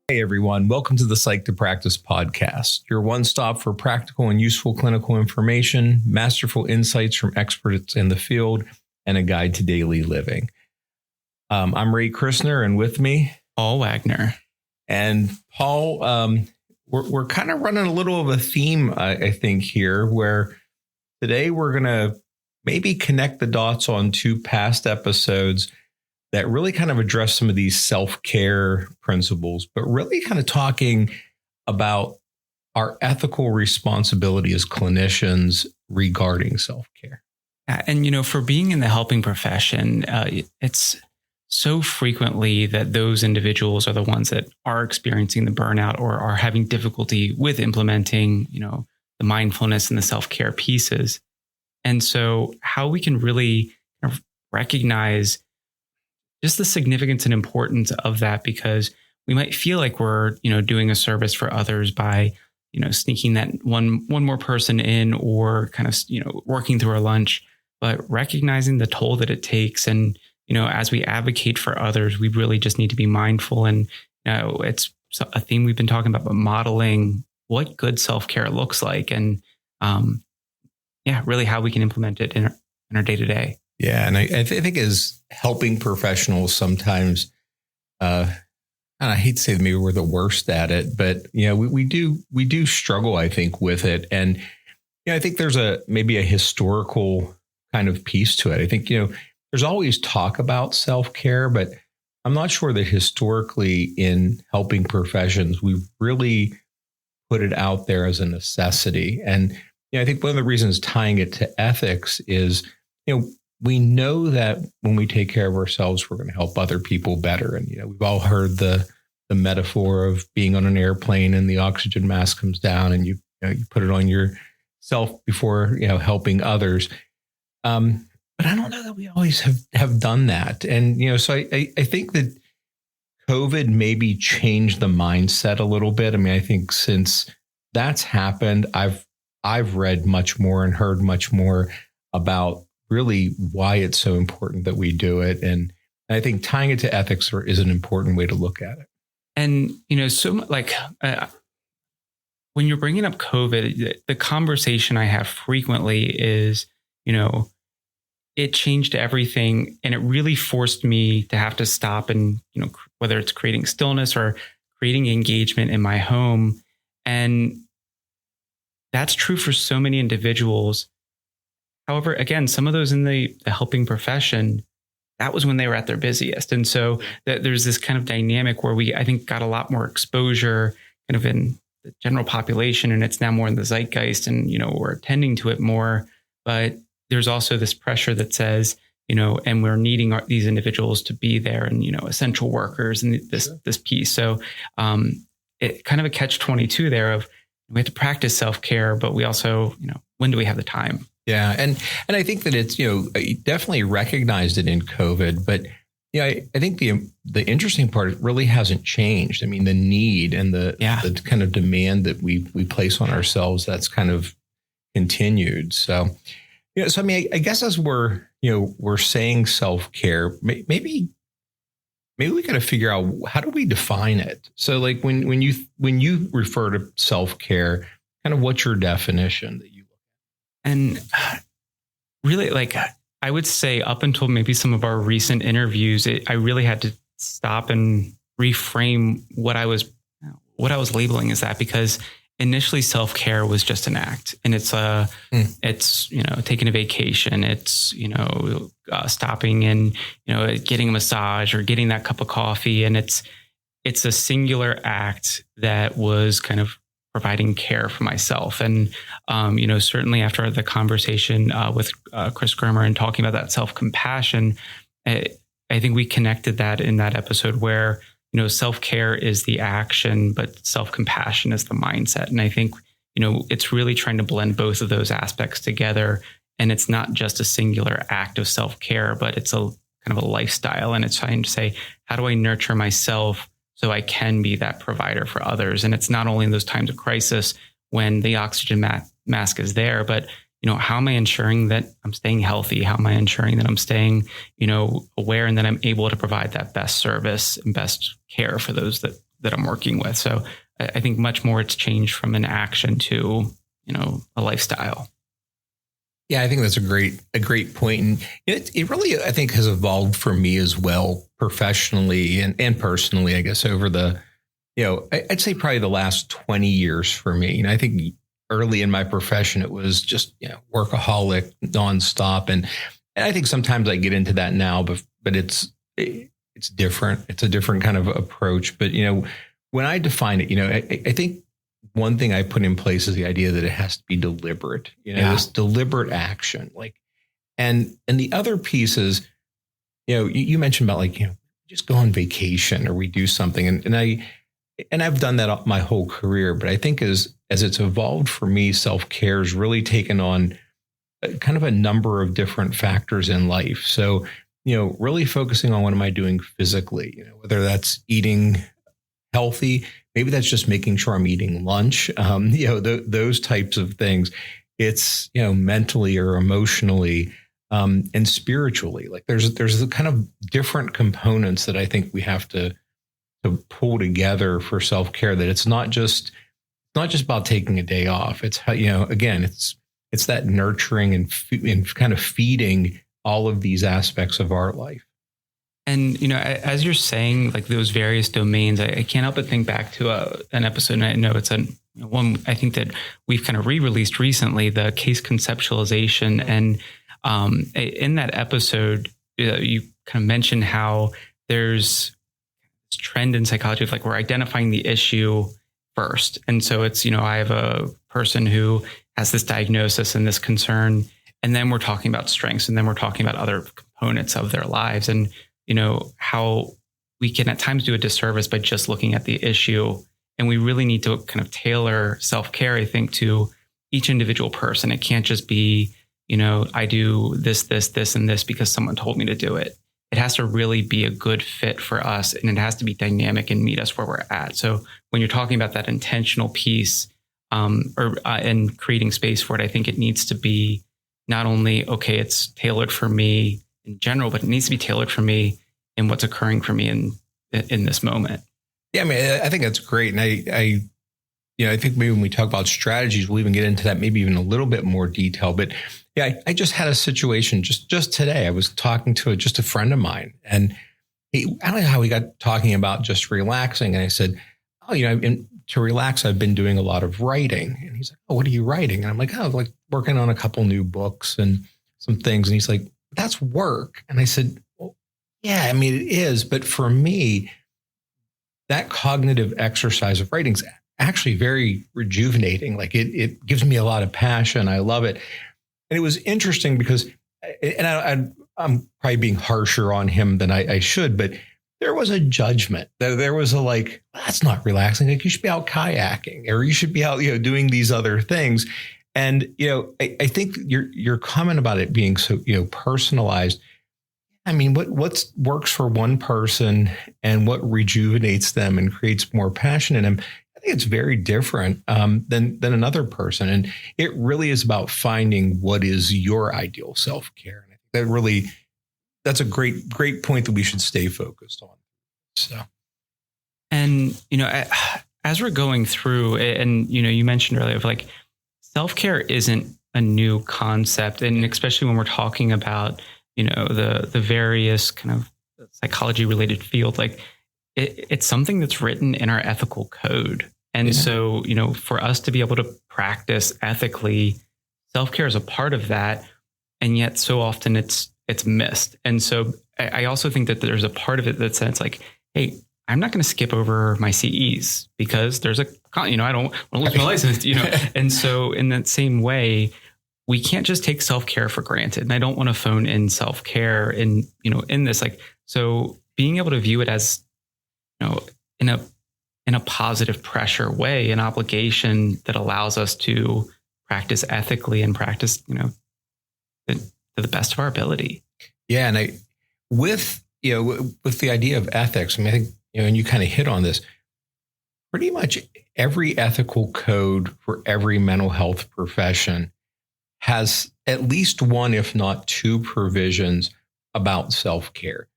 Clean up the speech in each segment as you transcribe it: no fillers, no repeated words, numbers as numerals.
Hey everyone, welcome to the Psyched to Practice podcast, your one stop for practical and useful clinical information, masterful insights from experts in the field, and a guide to daily living. I'm Ray Christner, and with me, Paul Wagner. And Paul, we're kind of running a little of a theme, I think, here, where today we're going to maybe connect the dots on two past episodes that really kind of address some of these self-care principles, but really kind of talking about our ethical responsibility as clinicians regarding self-care. And, for being in the helping profession, it's so frequently that those individuals are the ones that are experiencing the burnout or are having difficulty with implementing, the mindfulness and the self-care pieces. And so how we can really kind of recognize just the significance and importance of that, because we might feel like we're, doing a service for others by, sneaking that one more person in or kind of, working through our lunch, but recognizing the toll that it takes. And, as we advocate for others, we really just need to be mindful. And, it's a theme we've been talking about, but modeling what good self-care looks like and, really how we can implement it in our day-to-day. Yeah. And I think as helping professionals, sometimes, and I hate to say maybe we're the worst at it, but, we do struggle, I think, with it. And, I think there's maybe a historical kind of piece to it. I think, there's always talk about self-care, but I'm not sure that historically in helping professions, we've really put it out there as a necessity. And, I think one of the reasons tying it to ethics is, we know that when we take care of ourselves, we're going to help other people better. And, we've all heard the metaphor of being on an airplane and the oxygen mask comes down and you put it on yourself before, helping others. But I don't know that we always have done that. And, so I think that COVID maybe changed the mindset a little bit. I mean, I think since that's happened, I've read much more and heard much more about really why it's so important that we do it. And I think tying it to ethics is an important way to look at it. And, when you're bringing up COVID, the conversation I have frequently is, it changed everything. And it really forced me to have to stop and, whether it's creating stillness or creating engagement in my home. And that's true for so many individuals. However, again, some of those in the helping profession, that was when they were at their busiest. And so there's this kind of dynamic where I think, got a lot more exposure kind of in the general population, and it's now more in the zeitgeist and, we're attending to it more. But there's also this pressure that says, and we're needing these individuals to be there and, essential workers and this piece. So it kind of a catch-22 there of we have to practice self-care, but we also, when do we have the time? Yeah. And I think that it's, definitely recognized it in COVID, but I think the interesting part, it really hasn't changed. I mean, the need and the kind of demand that we place on ourselves, that's kind of continued. So, I mean, I guess as we're saying self-care, maybe we got to figure out, how do we define it? So like when you refer to self-care, kind of what's your definition that you look at? And really, I would say up until maybe some of our recent interviews, I really had to stop and reframe what I was labeling as that, because initially self-care was just an act, and it's taking a vacation, it's stopping and getting a massage or getting that cup of coffee, and it's a singular act that was kind of providing care for myself. And certainly after the conversation with Chris Grimmer and talking about that self-compassion, I think we connected that in that episode where self-care is the action, but self-compassion is the mindset. And I think, it's really trying to blend both of those aspects together. And it's not just a singular act of self-care, but it's a kind of a lifestyle. And it's trying to say, how do I nurture myself so I can be that provider for others? And it's not only in those times of crisis when the oxygen mask is there, but how am I ensuring that I'm staying healthy? How am I ensuring that I'm staying, aware and that I'm able to provide that best service and best care for those that that I'm working with. So I think much more it's changed from an action to, a lifestyle. Yeah, I think that's a great point. And it really, I think, has evolved for me as well, professionally and personally, I guess, over the, I'd say probably the last 20 years for me. I think early in my profession, it was just, workaholic nonstop. And I think sometimes I get into that now, but it's different. It's a different kind of approach. But, when I define it, I think one thing I put in place is the idea that it has to be deliberate, this deliberate action. And the other piece is, you mentioned about just go on vacation or we do something. And I've done that my whole career, but I think as it's evolved for me, self-care has really taken on kind of a number of different factors in life. So, really focusing on what am I doing physically, whether that's eating healthy, maybe that's just making sure I'm eating lunch, those types of things. It's, mentally or emotionally and spiritually. There's a kind of different components that I think we have to pull together for self-care, that it's not just about taking a day off. It's how, again, it's that nurturing and kind of feeding all of these aspects of our life. And, as you're saying, those various domains, I can't help but think back to an episode. And I know it's one I think that we've kind of re-released recently, the case conceptualization. And in that episode, you kind of mentioned how there's this trend in psychology of we're identifying the issue first. And so it's, I have a person who has this diagnosis and this concern, and then we're talking about strengths, and then we're talking about other components of their lives. And how we can at times do a disservice by just looking at the issue. And we really need to kind of tailor self-care, I think, to each individual person. It can't just be, I do this, and this because someone told me to do it. It has to really be a good fit for us, and it has to be dynamic and meet us where we're at. So when you're talking about that intentional piece and creating space for it, I think it needs to be not only, okay, it's tailored for me in general, but it needs to be tailored for me and what's occurring for me in this moment. Yeah, I mean, I think that's great. And I think maybe when we talk about strategies, we'll even get into that maybe even a little bit more detail. But yeah, I just had a situation just today. I was talking to just a friend of mine, and I don't know how we got talking about just relaxing. And I said, to relax, I've been doing a lot of writing. And he's like, oh, what are you writing? And I'm like, oh, working on a couple new books and some things. And he's like, that's work. And I said, well, yeah, I mean, it is. But for me, that cognitive exercise of writing is actually very rejuvenating. It gives me a lot of passion. I love it. And it was interesting because, and I'm probably being harsher on him than I should, but there was a judgment. There was a that's not relaxing. You should be out kayaking, or you should be out, doing these other things. And, I think your comment about it being so, personalized. I mean, what works for one person and what rejuvenates them and creates more passion in them, I think it's very different than another person. And it really is about finding what is your ideal self-care. And I think that's a great point that we should stay focused on. So, and, as we're going through, and, you mentioned earlier, self-care isn't a new concept. And especially when we're talking about, the various kind of psychology related field, it's something that's written in our ethical code. And so, for us to be able to practice ethically, self-care is a part of that. And yet so often it's missed. And so I also think that there's a part of it that says hey, I'm not going to skip over my CEs because there's I don't want to lose my license, And so in that same way, we can't just take self-care for granted. And I don't want to phone in self-care in this, so being able to view it as, in a positive pressure way, an obligation that allows us to practice ethically and practice, to the best of our ability. Yeah. And with the idea of ethics, I think, and you kind of hit on this, pretty much every ethical code for every mental health profession has at least one, if not two, provisions about self-care.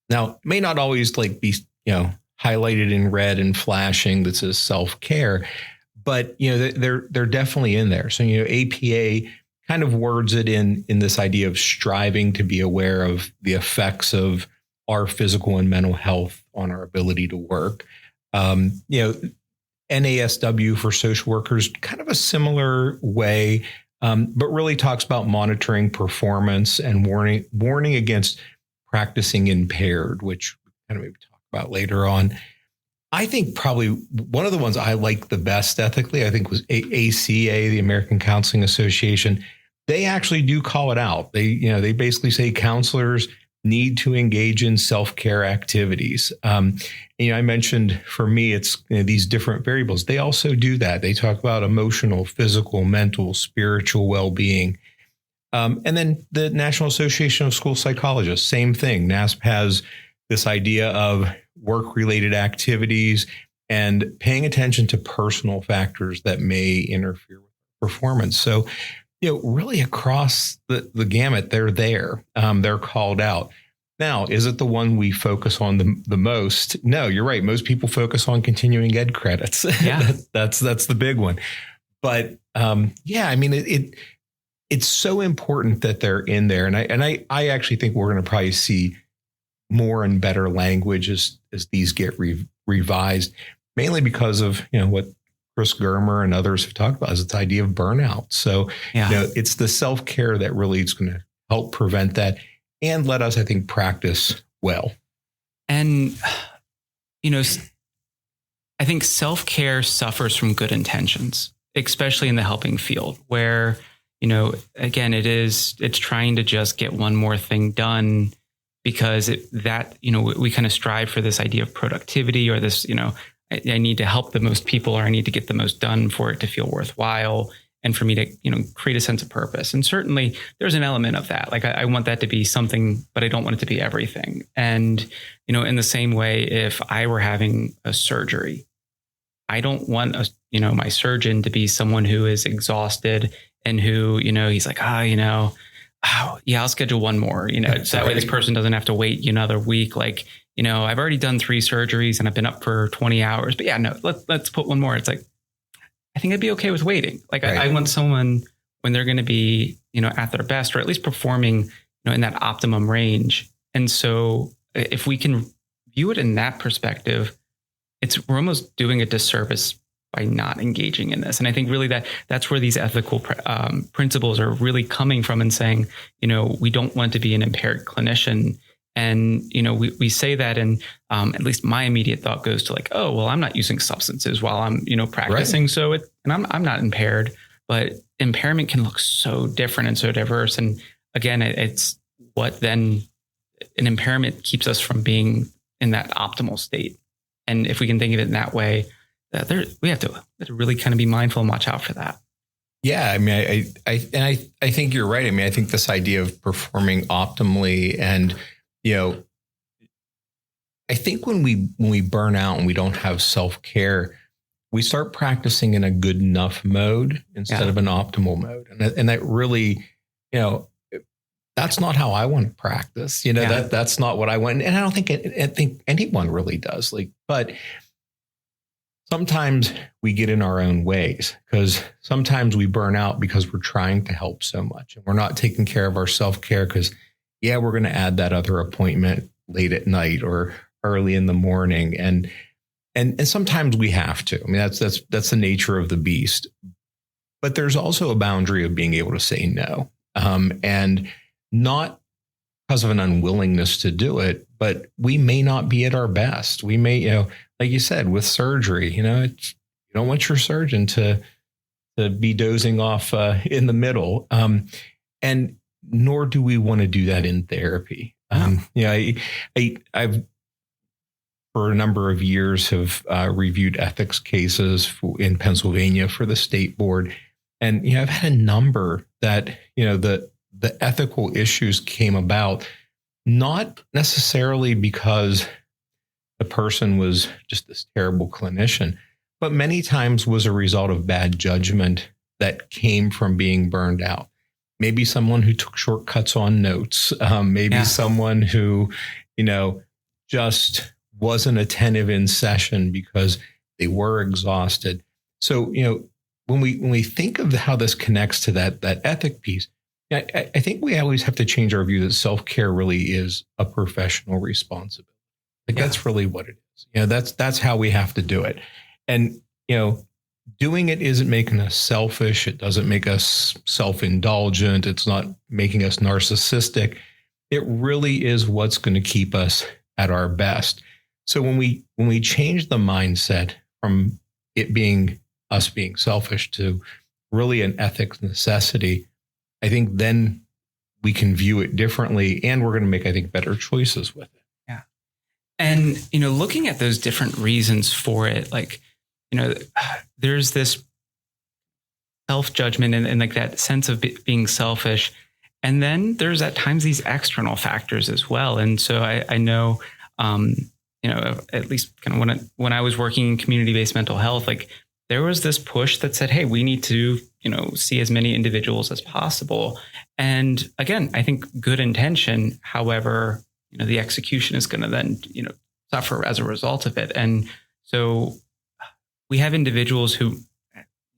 Now, it may not always be, highlighted in red and flashing that says self-care, but they're definitely in there. So APA kind of words it in this idea of striving to be aware of the effects of our physical and mental health on our ability to work. NASW for social workers, kind of a similar way, but really talks about monitoring performance and warning against practicing impaired, which we kind of maybe talk about later on. I think probably one of the ones I like the best ethically, I think was ACA, the American Counseling Association. They actually do call it out. They basically say counselors need to engage in self-care activities. I mentioned for me, it's these different variables. They also do that. They talk about emotional, physical, mental, spiritual well-being. And then the National Association of School Psychologists, same thing. NASP has this idea of work-related activities and paying attention to personal factors that may interfere with performance. So, really across the gamut, they're there. They're called out. Now, is it the one we focus on the most? No, you're right. Most people focus on continuing ed credits. Yeah. That's the big one. But it's so important that they're in there. And I actually think we're going to probably see more and better language as these get revised, mainly because of what Chris Germer and others have talked about, is this idea of burnout. So it's the self-care that really is going to help prevent that and let us, I think, practice well. And I think self-care suffers from good intentions, especially in the helping field, where again, it's trying to just get one more thing done, because we kind of strive for this idea of productivity, or this, I need to help the most people, or I need to get the most done for it to feel worthwhile, and for me to, create a sense of purpose. And certainly there's an element of that. Like I want that to be something, but I don't want it to be everything. And, in the same way, if I were having a surgery, I don't want my surgeon to be someone who is exhausted and who, he's like, I'll schedule one more, so that way this person doesn't have to wait another week. Like, I've already done 3 surgeries and I've been up for 20 hours, but let's put one more. It's like, I think I'd be okay with waiting. Like right. I want someone when they're going to be, at their best, or at least performing, in that optimum range. And so if we can view it in that perspective, we're almost doing a disservice by not engaging in this. And I think really that's where these ethical principles are really coming from, and saying, we don't want to be an impaired clinician. And, we say that, and at least my immediate thought goes to like, oh, well, I'm not using substances while I'm, practicing. Right. So I'm not impaired, but impairment can look so different and so diverse. And again, it's what then an impairment keeps us from being in that optimal state. And if we can think of it in that way, we have to really kind of be mindful and watch out for that. Yeah, I mean, I think you're right. I mean, I think this idea of performing optimally, and I think when we burn out and we don't have self-care, we start practicing in a good enough mode instead of an optimal mode, and that really, that's not how I want to practice. That's not what I want, and I think anyone really does. But sometimes we get in our own ways, because sometimes we burn out because we're trying to help so much, and we're not taking care of our self-care because, we're going to add that other appointment late at night or early in the morning. And sometimes we have to. I mean, that's the nature of the beast. But there's also a boundary of being able to say no, and not because of an unwillingness to do it, but we may not be at our best. We may, like you said, with surgery, you don't want your surgeon to be dozing off in the middle. And nor do we want to do that in therapy. I've for a number of years have reviewed ethics cases in Pennsylvania for the state board. And, I've had a number that, the ethical issues came about not necessarily because the person was just this terrible clinician, but many times was a result of bad judgment that came from being burned out. Maybe someone who took shortcuts on notes, someone who, just wasn't attentive in session because they were exhausted. So, when we think of how this connects to that ethic piece, I think we always have to change our view that self-care really is a professional responsibility. That's really what it is. That's how we have to do it. And, doing it isn't making us selfish. It doesn't make us self-indulgent. It's not making us narcissistic. It really is what's going to keep us at our best. So when we change the mindset from it being us being selfish to really an ethics necessity, I think then we can view it differently, and we're going to make, I think, better choices with it. Yeah. And, looking at those different reasons for it, there's this self-judgment and like that sense of being selfish. And then there's at times these external factors as well. And so I know, at least kind of when I was working in community-based mental health, like there was this push that said, hey, we need to, see as many individuals as possible. And again, I think good intention, however, the execution is going to then, suffer as a result of it. And so we have individuals who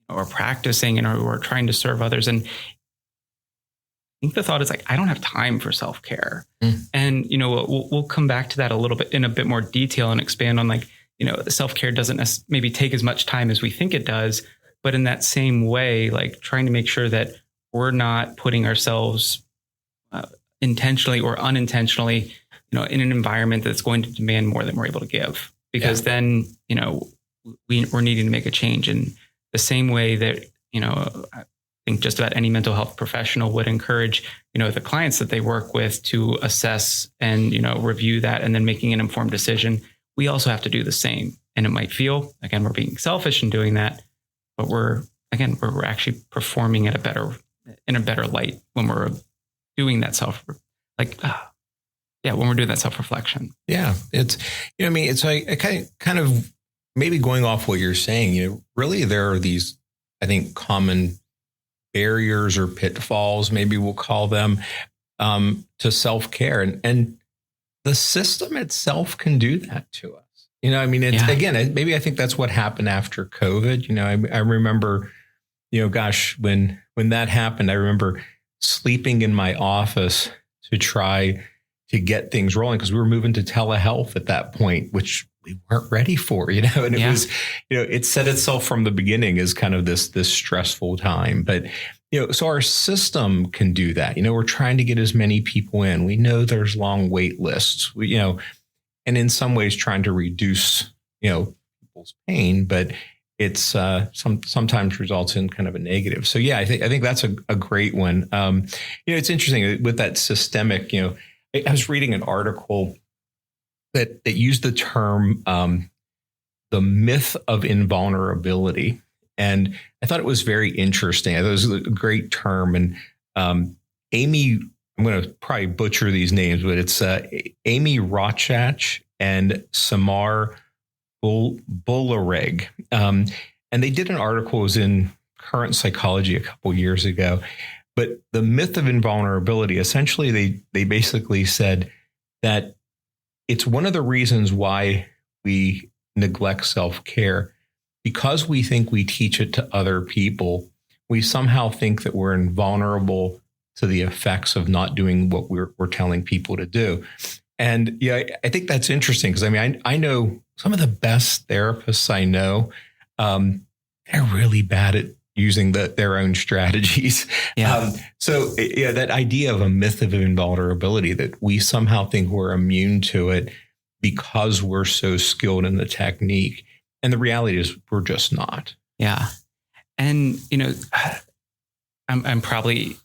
are practicing and who are trying to serve others. And I think the thought is like, I don't have time for self-care. And, we'll come back to that a little bit in a bit more detail and expand on the self-care doesn't maybe take as much time as we think it does. But in that same way, like trying to make sure that we're not putting ourselves intentionally or unintentionally, in an environment that's going to demand more than we're able to give, because then, we're needing to make a change in the same way that, I think just about any mental health professional would encourage, the clients that they work with to assess and, review that and then making an informed decision. We also have to do the same. And it might feel, again, we're being selfish in doing that, but we're actually performing in a better light when we're doing that when we're doing that self-reflection. Yeah. It's, it's like kind of maybe going off what you're saying, really there are these, I think, common barriers or pitfalls, maybe we'll call them, to self-care. And the system itself can do that to us. Again, maybe I think that's what happened after COVID. I remember, when that happened, I remember sleeping in my office to try to get things rolling because we were moving to telehealth at that point, which we weren't ready for, and it was, it set itself from the beginning as kind of this stressful time. But, so our system can do that. We're trying to get as many people in. We know there's long wait lists, and in some ways trying to reduce, people's pain, but it's sometimes results in kind of a negative. So, I think that's a great one. It's interesting with that systemic, I was reading an article that used the term the myth of invulnerability. And I thought it was very interesting. I thought it was a great term. And Amy, I'm going to probably butcher these names, but it's Amy Rochach and Samar Bulareg. And they did an article, it was in Current Psychology a couple years ago. But the myth of invulnerability, essentially, they basically said that it's one of the reasons why we neglect self-care. Because we think we teach it to other people, we somehow think that we're invulnerable to the effects of not doing what we're telling people to do. And I think that's interesting because I know some of the best therapists I know, they're really bad at using their own strategies. So that idea of a myth of invulnerability, that we somehow think we're immune to it because we're so skilled in the technique. And the reality is we're just not. Yeah. And, I'm probably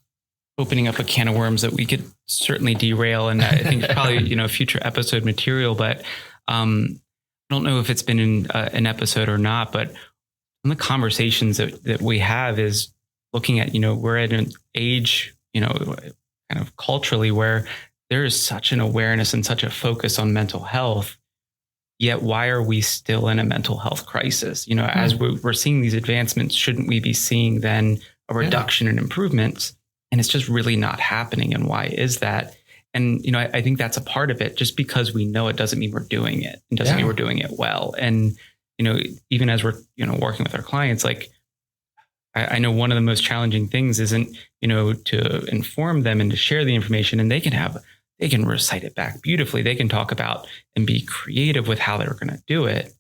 opening up a can of worms that we could certainly derail. And I think it's probably, future episode material, but I don't know if it's been in an episode or not, but one of the conversations that we have is looking at, we're at an age, kind of culturally where there is such an awareness and such a focus on mental health. Yet why are we still in a mental health crisis? As we're seeing these advancements, shouldn't we be seeing then a reduction in improvements? And it's just really not happening. And why is that? And, I think that's a part of it. Just because we know it doesn't mean we're doing it, and doesn't mean we're doing it well. And, even as we're, working with our clients, like I know one of the most challenging things isn't, to inform them and to share the information, and they can recite it back beautifully. They can talk about and be creative with how they're going to do it.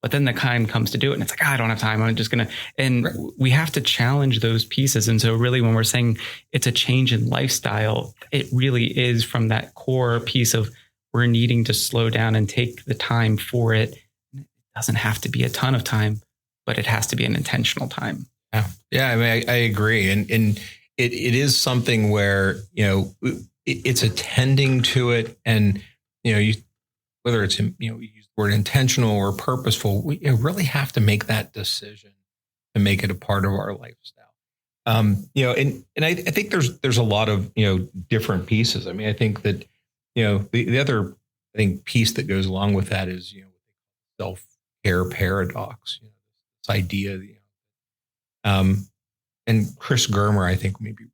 But then the time comes to do it, and it's like, I don't have time. I'm just going to, and we have to challenge those pieces. And so really, when we're saying it's a change in lifestyle, it really is from that core piece of we're needing to slow down and take the time for it. It doesn't have to be a ton of time, but it has to be an intentional time. Yeah. I mean, I agree. And it is something where, it's attending to it. And, whether it's, we use the word intentional or purposeful, we really have to make that decision to make it a part of our lifestyle. And I think there's a lot of, different pieces. I mean, I think that, the other, piece that goes along with that is, self-care paradox, this idea, and Chris Germer, I think maybe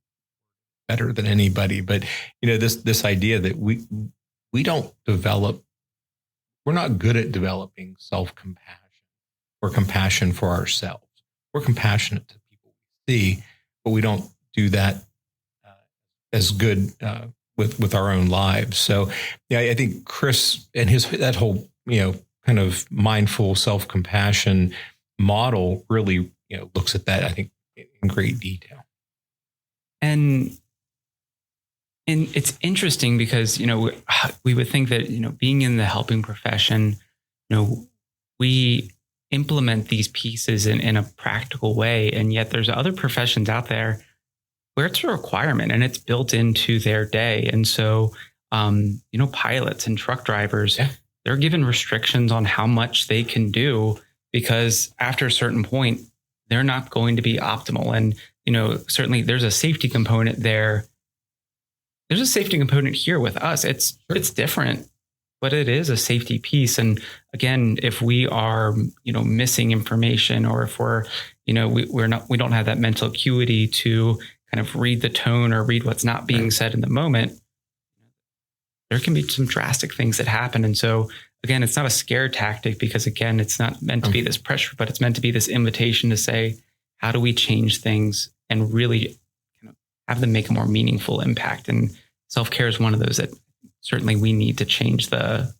better than anybody, but, this idea that we don't develop, we're not good at developing self-compassion or compassion for ourselves. We're compassionate to people we see, but we don't do that as good with our own lives. So, I think Chris and that whole, kind of mindful self-compassion model really, looks at that, I think, in great detail. And it's interesting because, we would think that, being in the helping profession, we implement these pieces in a practical way. And yet there's other professions out there where it's a requirement and it's built into their day. And so, pilots and truck drivers, they're given restrictions on how much they can do, because after a certain point, they're not going to be optimal. And, certainly there's a safety component there. There's a safety component here with us. It's different, but it is a safety piece. And again, if we are, missing information, or if we're, we don't have that mental acuity to kind of read the tone or read what's not being said in the moment, there can be some drastic things that happen. And so again, it's not a scare tactic, because again, it's not meant to be this pressure, but it's meant to be this invitation to say, how do we change things and really have them make a more meaningful impact? And self-care is one of those that certainly we need to change the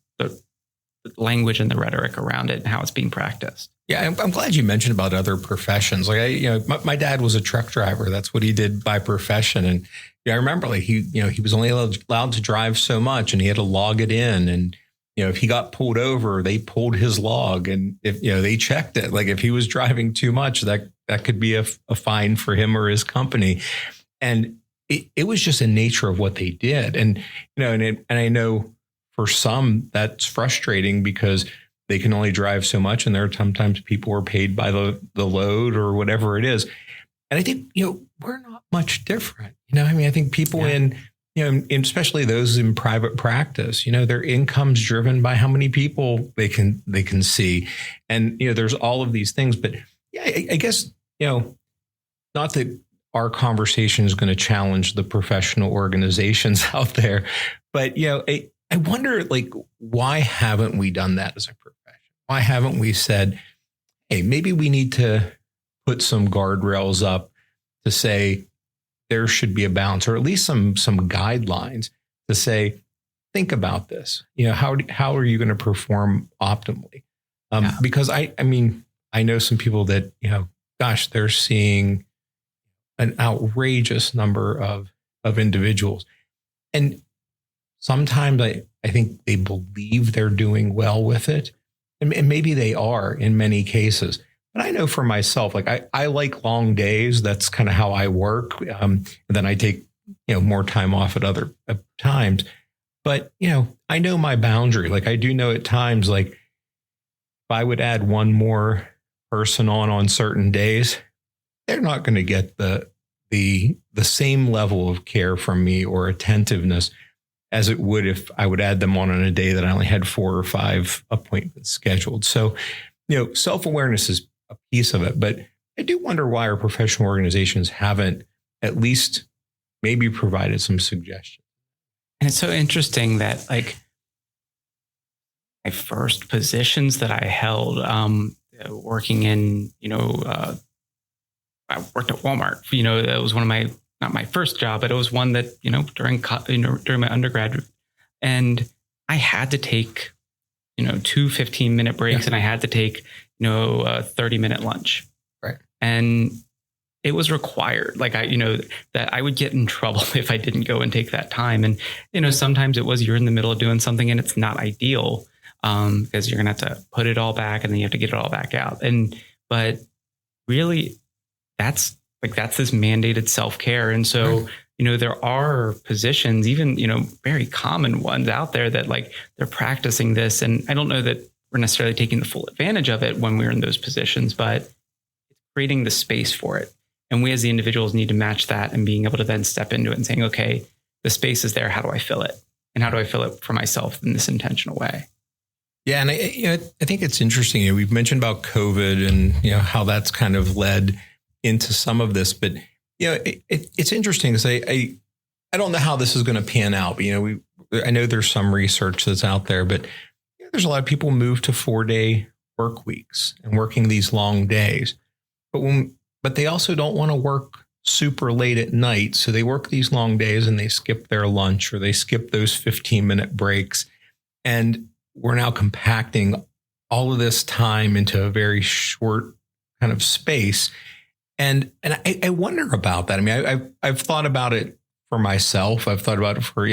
language and the rhetoric around it and how it's being practiced. Yeah, I'm glad you mentioned about other professions. Like my dad was a truck driver. That's what he did by profession. And I remember he was only allowed to drive so much, and he had to log it in. And if he got pulled over, they pulled his log, and if they checked it. Like if he was driving too much, that could be a fine for him or his company. And it was just a nature of what they did. And and I know for some that's frustrating, because they can only drive so much, and there are sometimes people are paid by the load or whatever it is. And I think we're not much different. I think people in especially those in private practice, their income's driven by how many people they can see. And, there's all of these things, but I guess, not that our conversation is going to challenge the professional organizations out there, but, I wonder, why haven't we done that as a profession? Why haven't we said, hey, maybe we need to put some guardrails up to say, there should be a balance, or at least some guidelines to say, think about this. How are you going to perform optimally? Because I know some people that, they're seeing an outrageous number of individuals. And sometimes I think they believe they're doing well with it. And maybe they are in many cases. But I know for myself, I like long days. That's kind of how I work. And then I take, more time off at other times. But, I know my boundary. I do know at times, if I would add one more person on certain days, they're not going to get the same level of care from me or attentiveness as it would if I would add them on a day that I only had 4 or 5 appointments scheduled. So, self-awareness is a piece of it, but I do wonder why our professional organizations haven't at least maybe provided some suggestions. And it's so interesting that like my first positions that I held, working in, I worked at Walmart. That was one of my, not my first job, but it was one that, during my undergrad, and I had to take, 2 15-minute breaks, and I had to take, a 30-minute lunch. Right. And it was required. Like that I would get in trouble if I didn't go and take that time. And, sometimes it was, you're in the middle of doing something and it's not ideal, because you're going to have to put it all back and then you have to get it all back out. But really that's this mandated self-care. And so, there are positions, even, very common ones out there that like they're practicing this. And I don't know that we're necessarily taking the full advantage of it when we're in those positions, but it's creating the space for it. And we as the individuals need to match that and being able to then step into it and saying, okay, the space is there. How do I fill it? And how do I fill it for myself in this intentional way? Yeah. And I think it's interesting. We've mentioned about COVID and, how that's kind of led into some of this, but it's interesting to say, I don't know how this is going to pan out, but, I know there's some research that's out there, but there's a lot of people move to 4-day work weeks and working these long days, but they also don't want to work super late at night. So they work these long days and they skip their lunch or they skip those 15-minute breaks. And we're now compacting all of this time into a very short kind of space. And I wonder about that. I mean, I've thought about it for myself. I've thought about it for,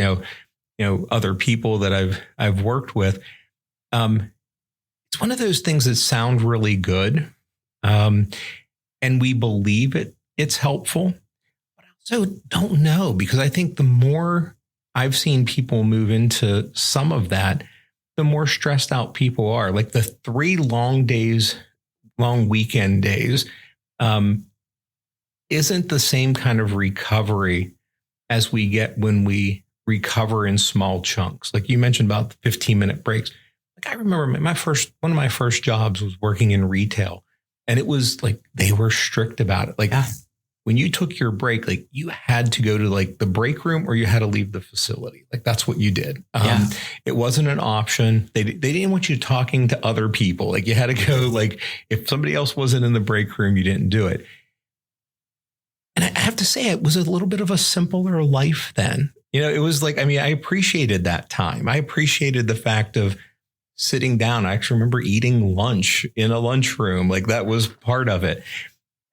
other people that I've worked with. It's one of those things that sound really good. And we believe it's helpful, but I also don't know, because I think the more I've seen people move into some of that, the more stressed out people are. Like the 3 long weekend days, isn't the same kind of recovery as we get when we recover in small chunks. Like you mentioned about the 15-minute breaks. Like I remember one of my first jobs was working in retail, and it was like, they were strict about it. Like when you took your break, like you had to go to like the break room or you had to leave the facility. Like that's what you did. It wasn't an option. They didn't want you talking to other people. Like you had to go, like if somebody else wasn't in the break room, you didn't do it. And I have to say, it was a little bit of a simpler life then. It was like, I appreciated that time. I appreciated the fact of sitting down. I actually remember eating lunch in a lunchroom. Like that was part of it.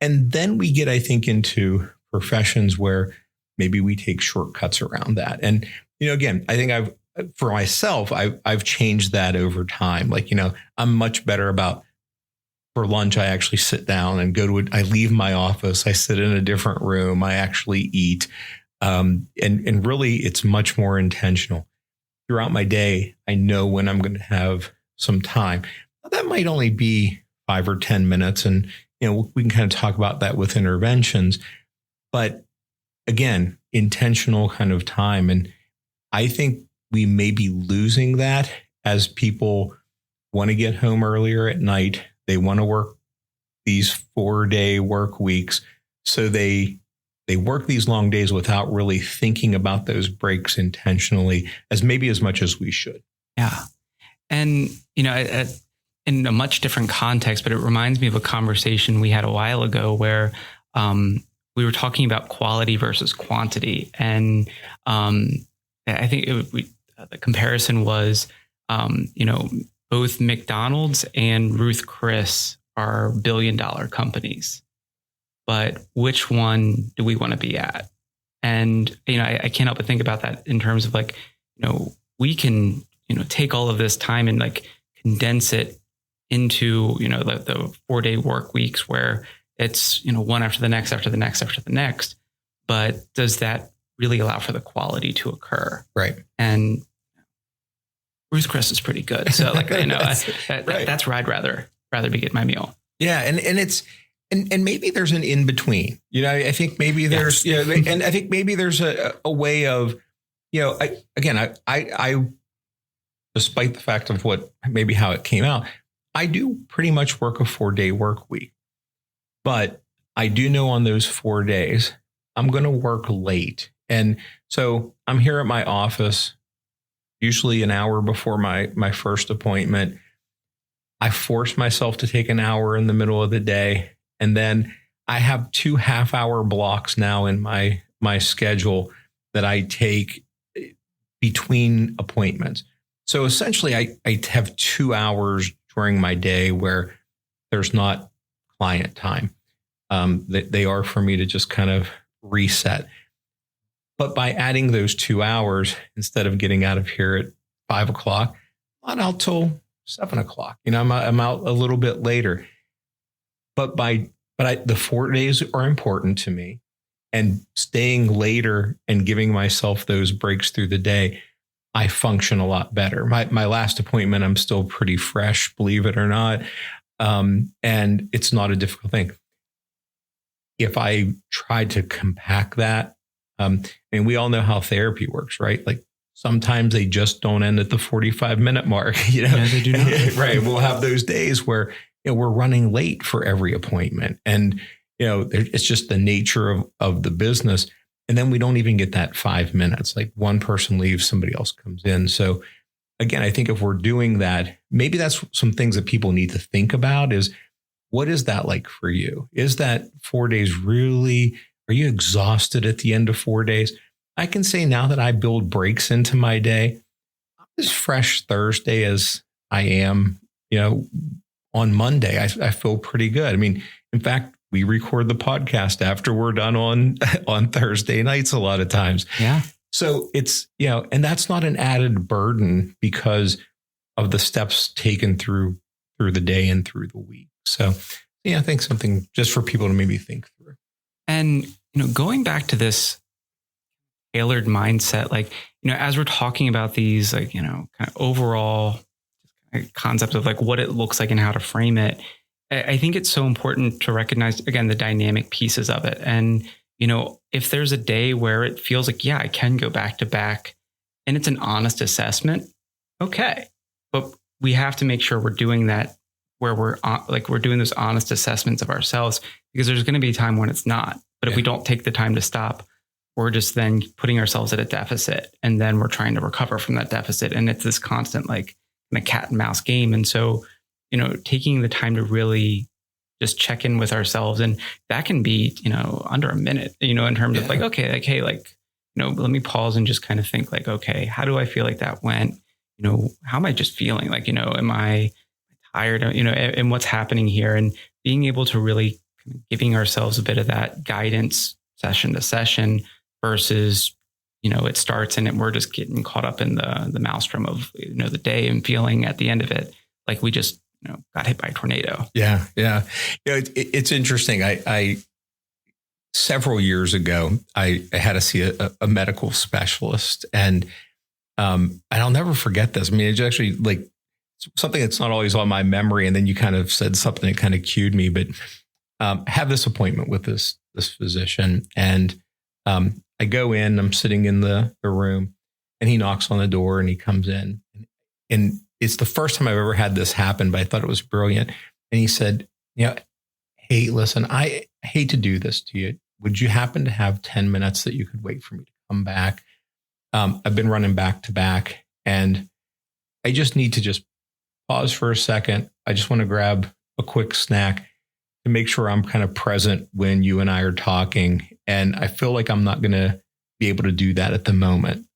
And then we get, I think, into professions where maybe we take shortcuts around that. And, again, I think for myself, I've changed that over time. Like, I'm much better about, for lunch, I actually sit down and I leave my office. I sit in a different room. I actually eat. And really, it's much more intentional. Throughout my day, I know when I'm going to have some time. That might only be 5 or 10 minutes. And, we can kind of talk about that with interventions. But again, intentional kind of time. And I think we may be losing that as people want to get home earlier at night. They want to work these 4-day work weeks. So they work these long days without really thinking about those breaks intentionally as much as we should. Yeah. And, in a much different context, but it reminds me of a conversation we had a while ago where we were talking about quality versus quantity. And I think the comparison was, both McDonald's and Ruth Chris are billion-dollar companies, but which one do we want to be at? And, I can't help but think about that in terms of like, we can, take all of this time and like condense it into, the 4-day work weeks where it's, one after the next, after the next, after the next. But does that really allow for the quality to occur? Right. And Ruth Chris is pretty good. So like, that's where I'd rather be getting my meal. Yeah. And it's, and maybe there's an in between, I think maybe there's, and I think maybe there's a way of, I, despite the fact of how it came out, I do pretty much work a 4-day work week, but I do know on those 4 days, I'm going to work late. And so I'm here at my office, usually an hour before my first appointment. I force myself to take an hour in the middle of the day. And then I have 2 half-hour blocks now in my schedule that I take between appointments. So essentially, I have 2 hours during my day where there's not client time. They are for me to just kind of reset. But by adding those 2 hours, instead of getting out of here at 5 o'clock, I'm out till 7 o'clock. I'm out a little bit later. But the 4 days are important to me, and staying later and giving myself those breaks through the day, I function a lot better. My last appointment, I'm still pretty fresh, believe it or not. And it's not a difficult thing. If I try to compact that, and we all know how therapy works, right? Like sometimes they just don't end at the 45-minute mark. Yeah, they do not. Right. We'll have those days where we're running late for every appointment, and it's just the nature of the business. And then we don't even get that 5 minutes. Like one person leaves, somebody else comes in. So again, I think if we're doing that, maybe that's some things that people need to think about is, what is that like for you? Is that 4 days really, are you exhausted at the end of 4 days? I can say now that I build breaks into my day, I'm as fresh Thursday as I am, on Monday. I feel pretty good. I mean, in fact, we record the podcast after we're done on Thursday nights a lot of times. Yeah. So it's, and that's not an added burden because of the steps taken through the day and through the week. So I think something just for people to maybe think through. And, going back to this tailored mindset, like, as we're talking about these, like, kind of overall concept of like what it looks like and how to frame it, I think it's so important to recognize, again, the dynamic pieces of it. And, if there's a day where it feels like, yeah, I can go back to back and it's an honest assessment. Okay. But we have to make sure we're doing that where we're doing those honest assessments of ourselves, because there's going to be a time when it's not. But if we don't take the time to stop, we're just then putting ourselves at a deficit, and then we're trying to recover from that deficit. And it's this constant, like, a cat and mouse game. And so, taking the time to really just check in with ourselves, and that can be, under a minute, in terms of like, okay, like, hey, like, let me pause and just kind of think like, okay, how do I feel like that went? How am I just feeling? Like, am I tired? And what's happening here? And being able to really giving ourselves a bit of that guidance session to session versus, it starts and we're just getting caught up in the maelstrom of, the day and feeling at the end of it like we just, got hit by a tornado. Yeah. Yeah. It's interesting. I several years ago, I had to see a medical specialist, and I'll never forget this. I mean, it's actually like something that's not always on my memory. And then you kind of said something that kind of cued me, but I have this appointment with this physician, and I go in, I'm sitting in the room, and he knocks on the door and he comes in, and it's the first time I've ever had this happen, but I thought it was brilliant. And he said, hey, listen, I hate to do this to you. Would you happen to have 10 minutes that you could wait for me to come back? I've been running back to back, and I just need to just pause for a second. I just want to grab a quick snack to make sure I'm kind of present when you and I are talking. And I feel like I'm not going to be able to do that at the moment.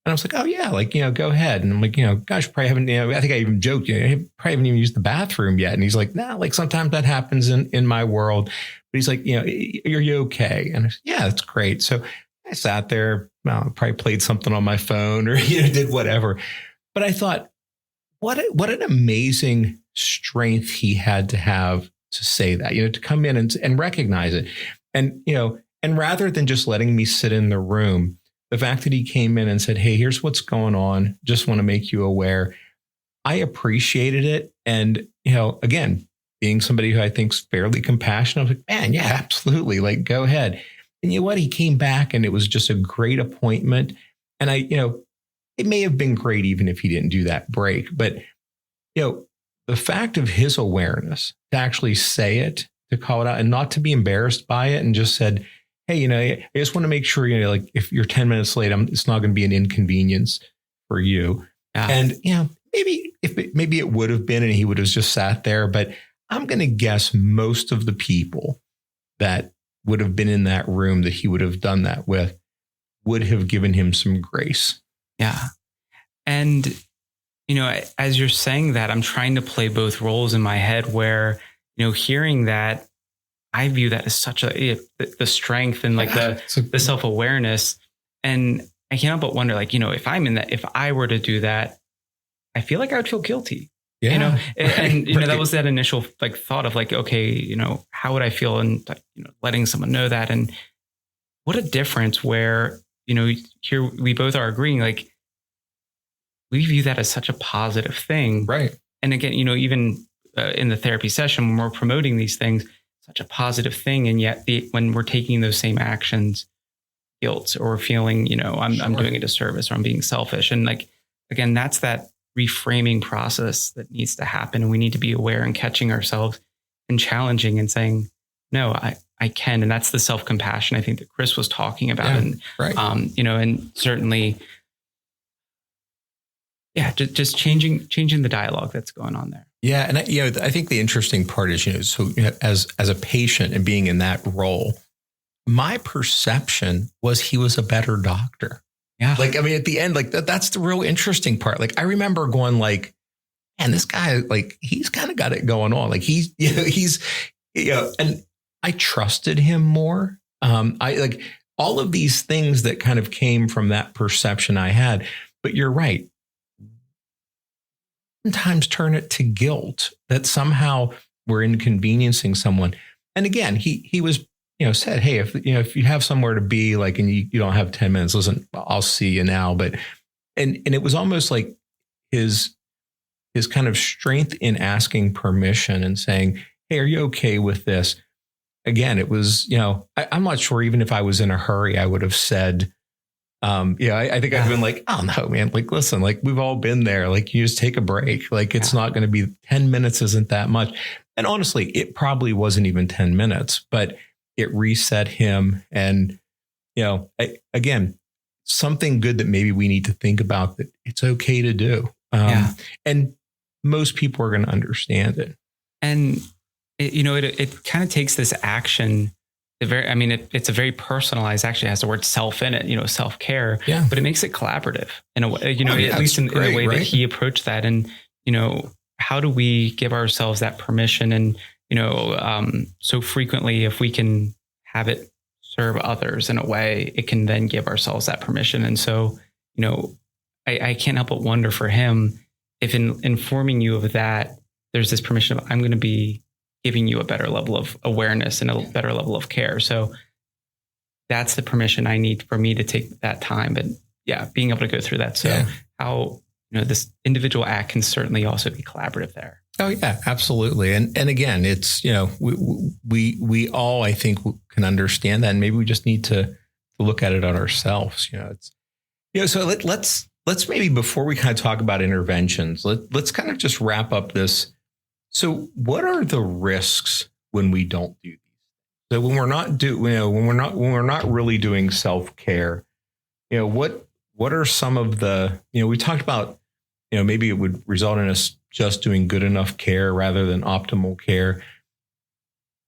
And I was like, oh yeah, like, go ahead. And I'm like, gosh, probably haven't, I think I even joked, I probably haven't even used the bathroom yet. And he's like, nah, like sometimes that happens in my world. But he's like, are you okay? And I said, yeah, that's great. So I sat there, probably played something on my phone or, did whatever. But I thought, what an amazing strength he had to have to say that, to come in and recognize it. And, and rather than just letting me sit in the room, the fact that he came in and said, hey, here's what's going on. Just want to make you aware. I appreciated it. And, again, being somebody who I think is fairly compassionate, I was like, man, yeah, absolutely. Like, go ahead. And you know what? He came back and it was just a great appointment. And it may have been great even if he didn't do that break. But, the fact of his awareness to actually say it, to call it out and not to be embarrassed by it, and just said, hey, I just want to make sure, like if you're 10 minutes late, it's not going to be an inconvenience for you. Yeah. And, maybe it would have been, and he would have just sat there, but I'm going to guess most of the people that would have been in that room that he would have done that with would have given him some grace. Yeah. And, as you're saying that, I'm trying to play both roles in my head where, hearing that, I view that as such the strength and like the self-awareness. And I can't help but wonder, like, if I'm in that, if I were to do that, I feel like I would feel guilty. Yeah. And that was that initial like thought of like, okay, how would I feel in letting someone know that? And what a difference where, here we both are agreeing, like we view that as such a positive thing. Right. And again, even in the therapy session, when we're promoting these things, such a positive thing. And yet when we're taking those same actions, guilt or feeling, I'm doing a disservice or I'm being selfish. And like, again, that's that reframing process that needs to happen. And we need to be aware and catching ourselves and challenging and saying, no, I can. And that's the self-compassion I think that Chris was talking about. Yeah, and, right. And certainly, just changing the dialogue that's going on there. Yeah. And I think the interesting part is, as a patient and being in that role, my perception was he was a better doctor. Yeah. Like, I mean, at the end, like that's the real interesting part. Like, I remember going like, man, this guy, like, he's kind of got it going on. Like and I trusted him more. I like all of these things that kind of came from that perception I had, but you're right. Sometimes turn it to guilt that somehow we're inconveniencing someone. And again, he was, said, hey, if you have somewhere to be, like, and you don't have 10 minutes, listen, I'll see you now. But, and it was almost like his kind of strength in asking permission and saying, hey, are you okay with this? Again, it was, I'm not sure even if I was in a hurry, I would have said, I think I've been like, oh no, man, like, listen, like we've all been there. Like you just take a break. Like it's not going to be 10 minutes isn't that much. And honestly, it probably wasn't even 10 minutes, but it reset him. And, again, something good that maybe we need to think about that it's okay to do. And most people are going to understand it. And, it kind of takes this action. It's a very personalized, actually has the word self in it, self-care, but it makes it collaborative in a way, at least in the way that he approached that. And, how do we give ourselves that permission? And, so frequently, if we can have it serve others in a way, it can then give ourselves that permission. And so, I can't help but wonder for him, if in informing you of that, there's this permission of, I'm going to be giving you a better level of awareness and a better level of care. So that's the permission I need for me to take that time. But being able to go through that. So how, this individual act can certainly also be collaborative there. Oh yeah, absolutely. And again, it's, we all, I think, can understand that. And maybe we just need to look at it on ourselves. So let's maybe, before we kind of talk about interventions, let's kind of just wrap up this. So what are the risks when we don't do these? So when we're not really doing self-care, what are some of the, we talked about, maybe it would result in us just doing good enough care rather than optimal care.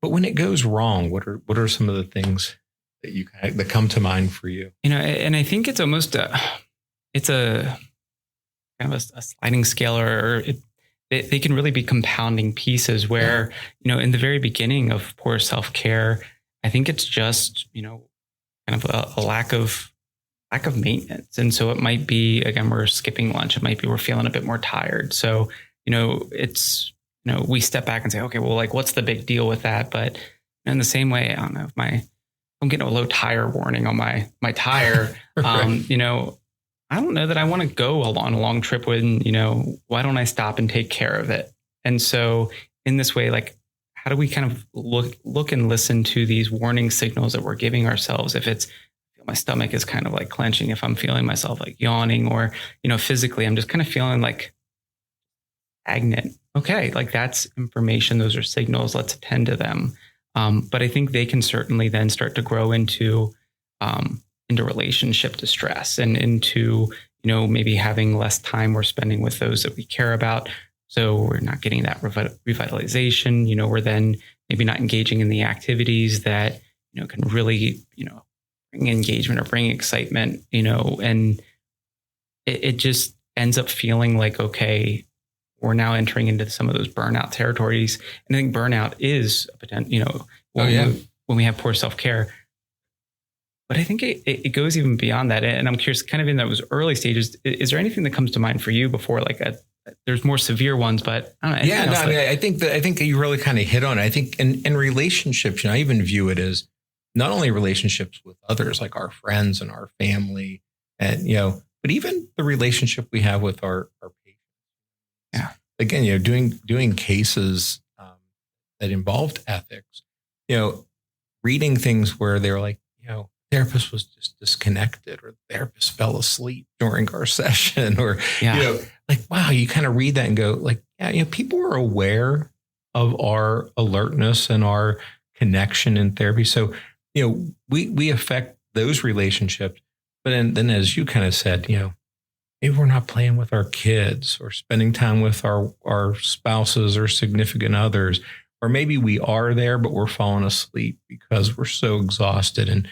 But when it goes wrong, what are some of the things that come to mind for you? And I think it's almost it's a kind of a sliding scale, or they can really be compounding pieces where, in the very beginning of poor self-care, I think it's just, kind of a lack of maintenance. And so it might be, again, we're skipping lunch. It might be, we're feeling a bit more tired. So, it's, we step back and say, okay, well, like, what's the big deal with that? But in the same way, I don't know, if I'm getting a low tire warning on my tire, right. I don't know that I want to go on a long trip when, why don't I stop and take care of it? And so in this way, like, how do we kind of look and listen to these warning signals that we're giving ourselves? If it's, my stomach is kind of like clenching, if I'm feeling myself like yawning, or, physically, I'm just kind of feeling like stagnant. Okay. Like that's information. Those are signals. Let's attend to them. But I think they can certainly then start to grow into relationship distress and into, maybe having less time we're spending with those that we care about. So we're not getting that revitalization. We're then maybe not engaging in the activities that, can really, bring engagement or bring excitement, and it just ends up feeling like, okay, we're now entering into some of those burnout territories. And I think burnout is a potential, when we have poor self-care. But I think it goes even beyond that. And I'm curious, kind of in those early stages, is there anything that comes to mind for you before there's more severe ones, but I don't know. Yeah, no, I think that you really kind of hit on it. I think in relationships, I even view it as not only relationships with others, like our friends and our family, and, but even the relationship we have with our patients. Yeah. Again, doing cases that involved ethics, reading things where they're like, therapist was just disconnected, or the therapist fell asleep during our session, or, wow, you kind of read that and go like, people are aware of our alertness and our connection in therapy. So, we affect those relationships. But then as you kind of said, maybe we're not playing with our kids or spending time with our spouses or significant others, or maybe we are there, but we're falling asleep because we're so exhausted. And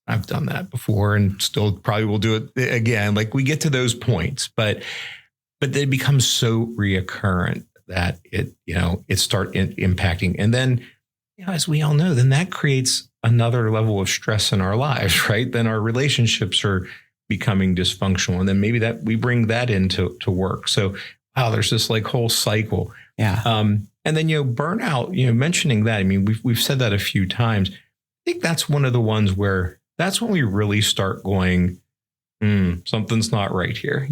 I've done that before and still probably will do it again. Like we get to those points, but they become so reoccurrent that it start impacting. And then, as we all know, then that creates another level of stress in our lives, right? Then our relationships are becoming dysfunctional. And then maybe that we bring that into work. So, wow, there's this like whole cycle. Yeah. And then, burnout, mentioning that, I mean, we've said that a few times. I think that's one of the ones where that's when we really start going, something's not right here.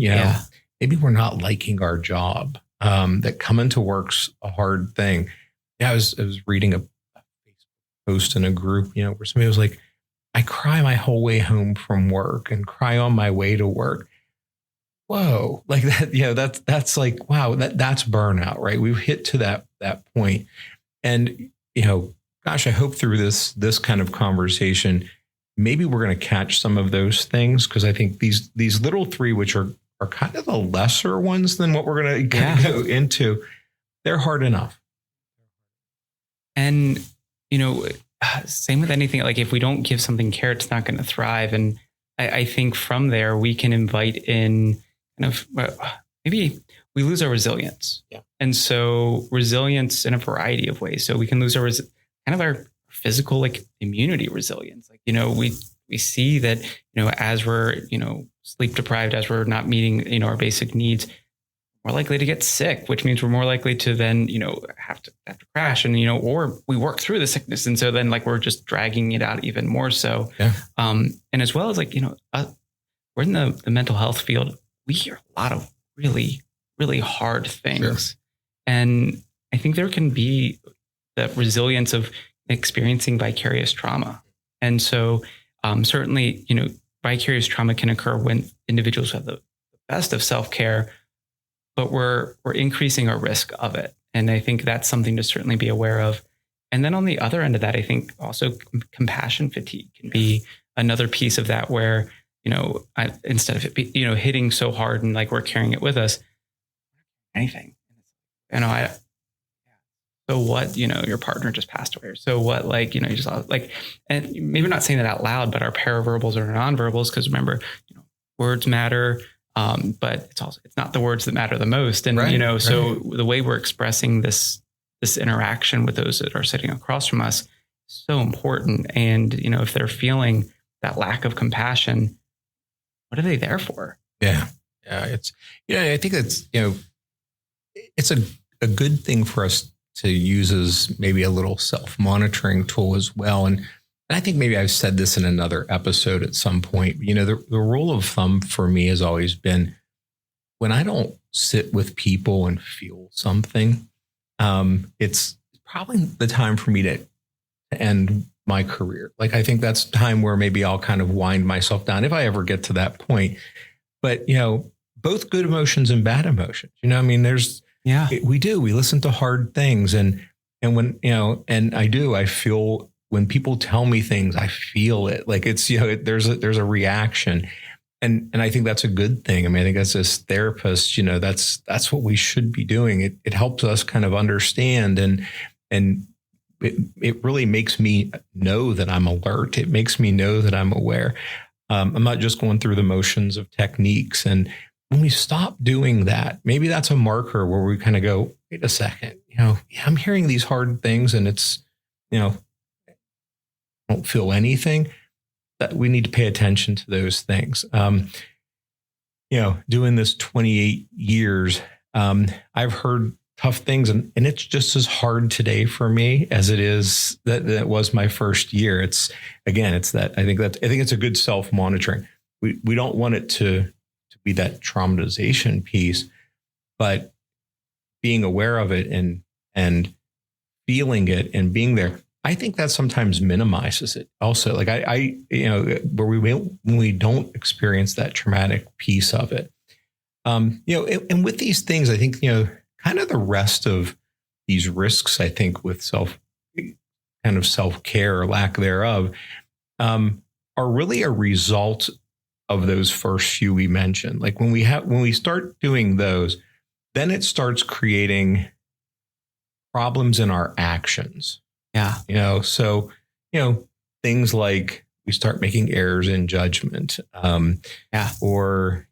Maybe we're not liking our job, that coming to work's a hard thing. Yeah. I was reading a Facebook post in a group, where somebody was like, I cry my whole way home from work and cry on my way to work. Whoa. Like that, that's like, wow, that's burnout, right? We've hit to that point. And, gosh, I hope through this kind of conversation, maybe we're going to catch some of those things. Cause I think these little three, which are kind of the lesser ones than what we're going to go into, they're hard enough. And, same with anything, like if we don't give something care, it's not going to thrive. And I think from there, we can invite in kind of, maybe we lose our resilience. Yeah. And so resilience in a variety of ways. So we can lose our physical, like immunity resilience. Like, we see that, as we're, sleep deprived, as we're not meeting, our basic needs, we're likely to get sick, which means we're more likely to then, have to crash and, or we work through the sickness. And so then like, we're just dragging it out even more so. Yeah. And as well as like, we're in the mental health field. We hear a lot of really, really hard things. Sure. And I think there can be the resilience of experiencing vicarious trauma. And so certainly, vicarious trauma can occur when individuals have the best of self-care, but we're increasing our risk of it. And I think that's something to certainly be aware of. And then on the other end of that, I think also compassion fatigue can be another piece of that where, instead of it hitting so hard and like we're carrying it with us, anything, so what, your partner just passed away, or so what, like, you just like, and maybe not saying that out loud, but our paraverbals or nonverbals, because remember, words matter. But it's not the words that matter the most. And, so the way we're expressing this interaction with those that are sitting across from us is so important. And, if they're feeling that lack of compassion, what are they there for? Yeah. Yeah. It's, I think it's, it's a good thing for us to use as maybe a little self-monitoring tool as well. And I think maybe I've said this in another episode at some point, the rule of thumb for me has always been when I don't sit with people and feel something, it's probably the time for me to end my career. Like, I think that's time where maybe I'll kind of wind myself down if I ever get to that point. But, both good emotions and bad emotions, we listen to hard things. And And when, and I feel when people tell me things, I feel it. Like it's, there's a reaction. And I think that's a good thing. I mean, I think as therapists, that's what we should be doing. It helps us kind of understand, and it really makes me know that I'm alert. It makes me know that I'm aware. I'm not just going through the motions of techniques. And when we stop doing that, maybe that's a marker where we kind of go, wait a second, I'm hearing these hard things and it's, I don't feel anything. That we need to pay attention to those things. Doing this 28 years, I've heard tough things, and it's just as hard today for me as it is that was my first year. It's that I think it's a good self-monitoring. We don't want it to be that traumatization piece, but being aware of it and feeling it and being there. I think that sometimes minimizes it also. Like where when we don't experience that traumatic piece of it. And with these things, I think, kind of the rest of these risks, I think with self-care or lack thereof, are really a result of those first few we mentioned. Like when we start doing those, then it starts creating problems in our actions. Yeah. So things like we start making errors in judgment, or,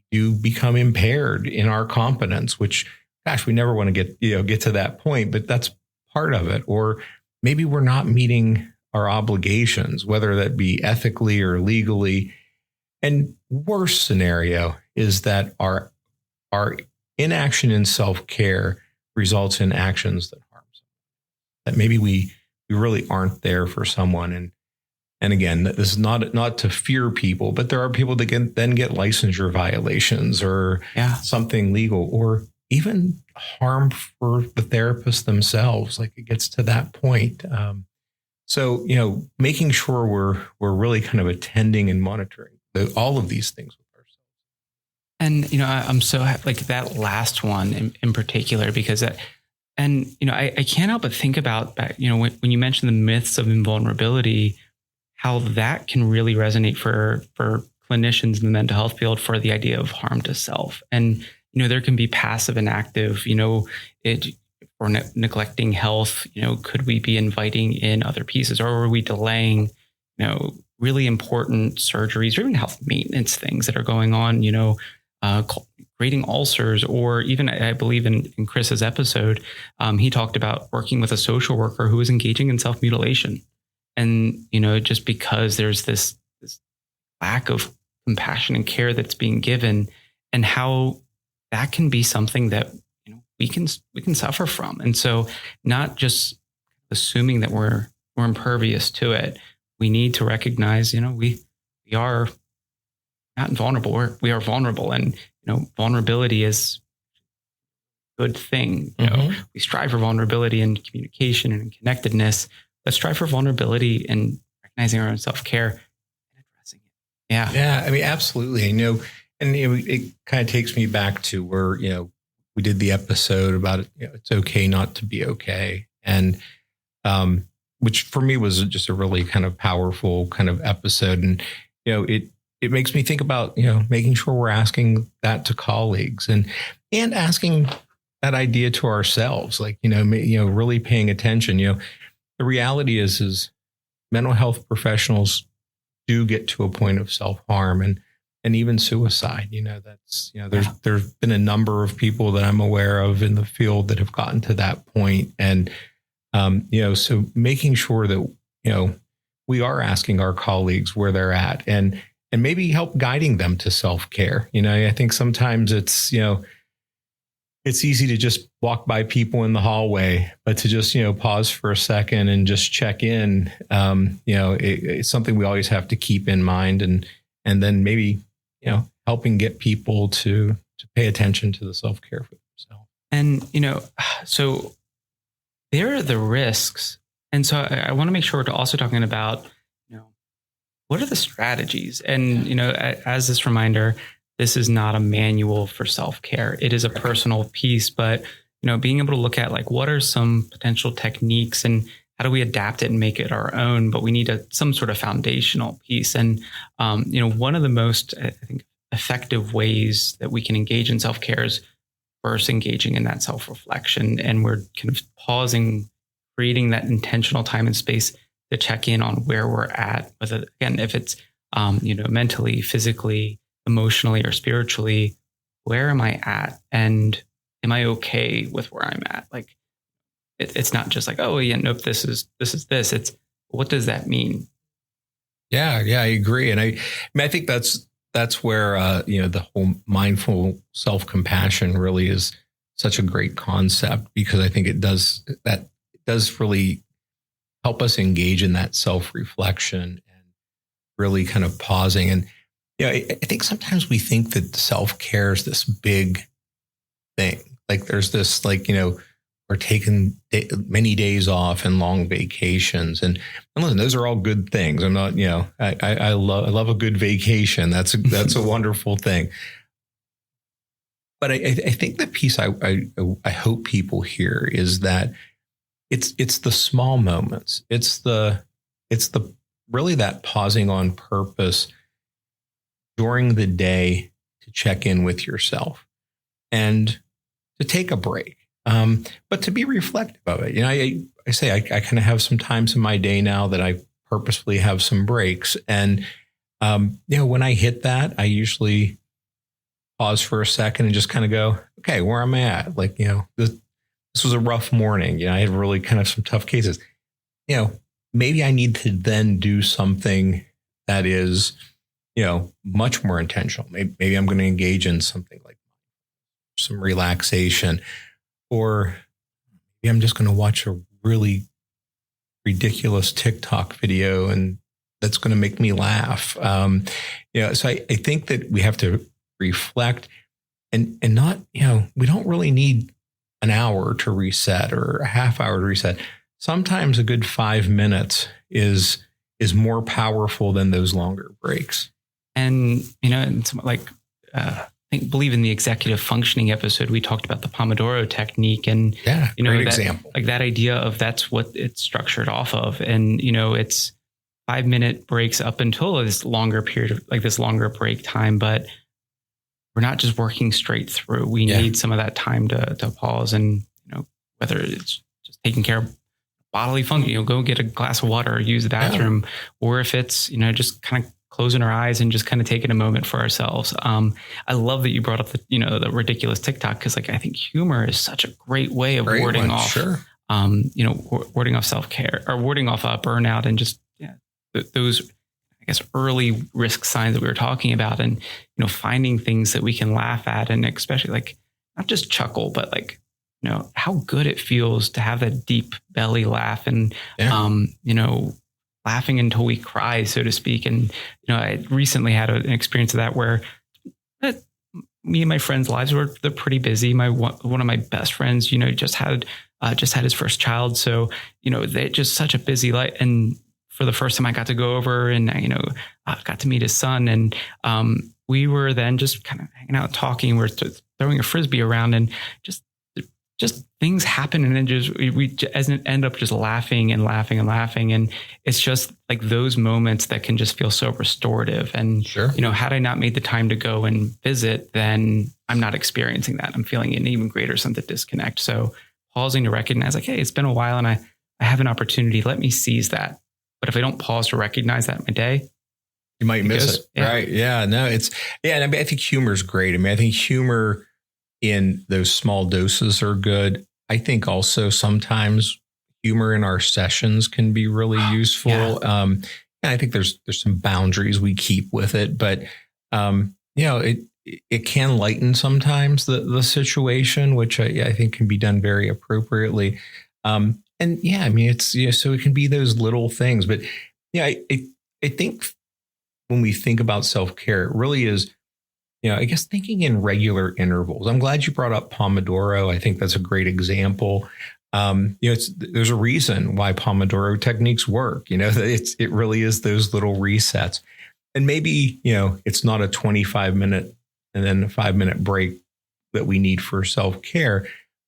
you become impaired in our competence, which, gosh, we never want to get to that point, but that's part of it. Or maybe we're not meeting our obligations, whether that be ethically or legally. And worst scenario is that our inaction in self-care results in actions that harm someone. That maybe we really aren't there for someone. And again, this is not to fear people, but there are people that can then get licensure violations or something legal, or even harm for the therapist themselves. Like it gets to that point. So making sure we're really kind of attending and monitoring all of these things with ourselves. And I'm so like that last one in particular, because I can't help but think about that. When you mention the myths of invulnerability, how that can really resonate for clinicians in the mental health field for the idea of harm to self. And, there can be passive and active, or neglecting health, could we be inviting in other pieces, or are we delaying, really important surgeries or even health maintenance things that are going on, creating ulcers, or even I believe in Chris's episode, he talked about working with a social worker who was engaging in self-mutilation. And, just because there's this lack of compassion and care that's being given, and how that can be something that, we can suffer from. And so not just assuming that we're impervious to it, we need to recognize, we are not invulnerable. We are vulnerable, and, vulnerability is a good thing. We strive for vulnerability and communication and connectedness. Let's strive for vulnerability and recognizing our own self-care and addressing it. Yeah. Yeah. I mean, absolutely. It kind of takes me back to where, we did the episode about it. It's okay not to be okay. And, which for me was just a really kind of powerful kind of episode. And, it makes me think about, making sure we're asking that to colleagues and asking that idea to ourselves, like, really paying attention. The reality is mental health professionals do get to a point of self-harm and even suicide. There's been a number of people that I'm aware of in the field that have gotten to that point. And, so making sure that, we are asking our colleagues where they're at and maybe help guiding them to self-care. I think sometimes it's easy to just walk by people in the hallway, but to just, pause for a second and just check in, it's something we always have to keep in mind, and then maybe, helping get people to pay attention to the self-care for themselves. And, so there are the risks. And so I want to make sure we're also talking about, what are the strategies? And, as this reminder, this is not a manual for self-care. It is a personal piece, but, being able to look at like, what are some potential techniques and how do we adapt it and make it our own? But we need some sort of foundational piece. And, one of the most, I think, effective ways that we can engage in self-care is first engaging in that self-reflection. And we're kind of pausing, creating that intentional time and space to check in on where we're at, whether, again, if it's, mentally, physically, emotionally, or spiritually, where am I at? And am I okay with where I'm at? Like, it's not just like, oh yeah, nope, this is this. It's, what does that mean? Yeah, I agree. And I think that's where, the whole mindful self-compassion really is such a great concept, because I think it does really help us engage in that self-reflection and really kind of pausing. And, I think sometimes we think that self-care is this big thing. Like there's this, like, we're taking many days off and long vacations. And listen, those are all good things. I'm not, I love a good vacation. That's a wonderful thing. But I think the piece I hope people hear is that it's the small moments. It's the really that pausing on purpose during the day to check in with yourself and to take a break. But to be reflective of it. I say I kind of have some times in my day now that I purposefully have some breaks. And, when I hit that, I usually pause for a second and just kind of go, okay, where am I at? Like, this was a rough morning. I had really kind of some tough cases. Maybe I need to then do something that is, much more intentional. Maybe I'm going to engage in something like some relaxation. Or maybe I'm just going to watch a really ridiculous TikTok video and that's going to make me laugh. So I think that we have to reflect and not, we don't really need an hour to reset or a half hour to reset. Sometimes a good 5 minutes is more powerful than those longer breaks. And, it's like, believe in the executive functioning episode, we talked about the Pomodoro technique and, great example. Like that idea of that's what it's structured off of. And, it's 5-minute breaks up until this longer period of like this longer break time, but we're not just working straight through. We need some of that time to pause and, whether it's just taking care of bodily function, go get a glass of water or use the bathroom, or if it's, just kind of closing our eyes and just kind of taking a moment for ourselves. I love that you brought up the ridiculous TikTok, because like I think humor is such a great way of warding off, warding off self-care or warding off burnout and just those, I guess, early risk signs that we were talking about, and finding things that we can laugh at, and especially like not just chuckle, but like how good it feels to have that deep belly laugh and laughing until we cry, so to speak. And, I recently had an experience of that where me and my friends' lives they're pretty busy. One of my best friends, just had his first child. So, they just such a busy life. And for the first time I got to go over and, got to meet his son. And we were then just kind of hanging out, talking. We're throwing a Frisbee around and just things happen, and then we end up just laughing and laughing and laughing. And it's just like those moments that can just feel so restorative. And, had I not made the time to go and visit, then I'm not experiencing that. I'm feeling an even greater sense of disconnect. So pausing to recognize like, hey, it's been a while and I have an opportunity. Let me seize that. But if I don't pause to recognize that in my day, you might miss it. Yeah. Right. Yeah. No, and I think humor is great. I think humor in those small doses are good. I think also sometimes humor in our sessions can be really useful. And I think there's some boundaries we keep with it, but it can lighten sometimes the situation, which I think can be done very appropriately. And it's so it can be those little things, but I think when we think about self-care, it really is, I guess thinking in regular intervals. I'm glad you brought up Pomodoro. I think that's a great example. There's a reason why Pomodoro techniques work. It really is those little resets. And maybe, it's not a 25-minute and then a 5-minute break that we need for self-care.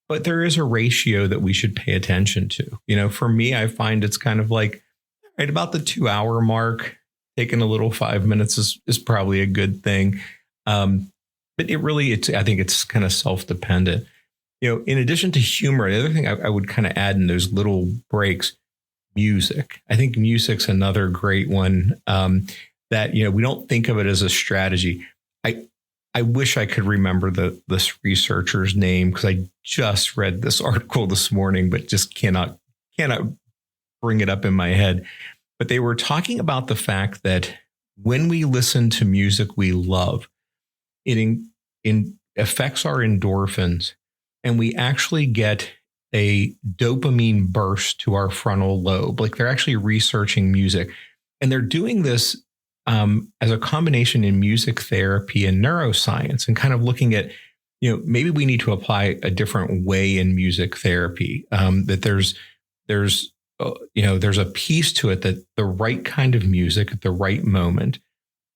but there is a ratio that we should pay attention to. For me, I find it's kind of like right about the 2 hour mark. Taking a little 5 minutes is probably a good thing. But I think it's kind of self-dependent. In addition to humor, the other thing I would kind of add in those little breaks, music. I think music's another great one that, we don't think of it as a strategy. I wish I could remember this researcher's name because I just read this article this morning, but just cannot bring it up in my head. But they were talking about the fact that when we listen to music we love, it affects our endorphins, and we actually get a dopamine burst to our frontal lobe. Like they're actually researching music, and they're doing this as a combination in music therapy and neuroscience, and kind of looking at, maybe we need to apply a different way in music therapy. That there's a piece to it that the right kind of music at the right moment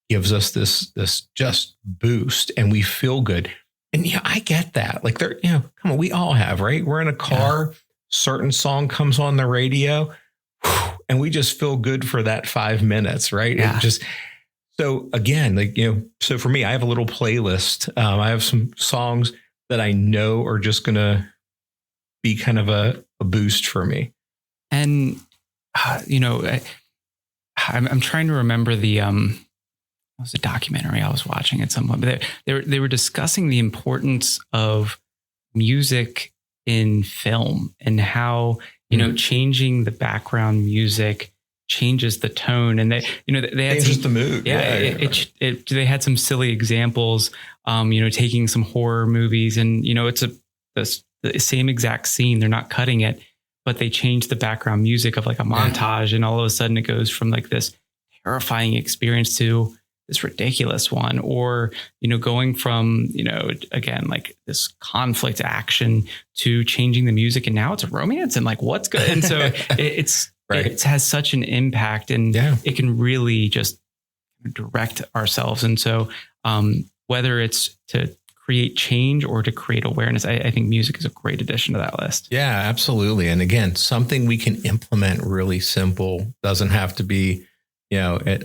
gives us this just boost, and we feel good. And I get that. Like come on, we all have, right? We're in a car, certain song comes on the radio, and we just feel good for that 5 minutes, right? Yeah. So again, so for me, I have a little playlist. I have some songs that I know are just going to be kind of a boost for me. And, I'm trying to remember it was a documentary I was watching at some point, but they were discussing the importance of music in film and how, changing the background music changes the tone, and they had just the mood. Yeah. They had some silly examples, taking some horror movies, and, it's the same exact scene. They're not cutting it, but they changed the background music of like a montage, and all of a sudden it goes from like this terrifying experience to this ridiculous one, or, going from, again, like this conflict action to changing the music, and now it's a romance, and like, what's good. And so it has such an impact, and it can really just direct ourselves. And so whether it's to create change or to create awareness, I think music is a great addition to that list. Yeah, absolutely. And again, something we can implement really simple. Doesn't have to be,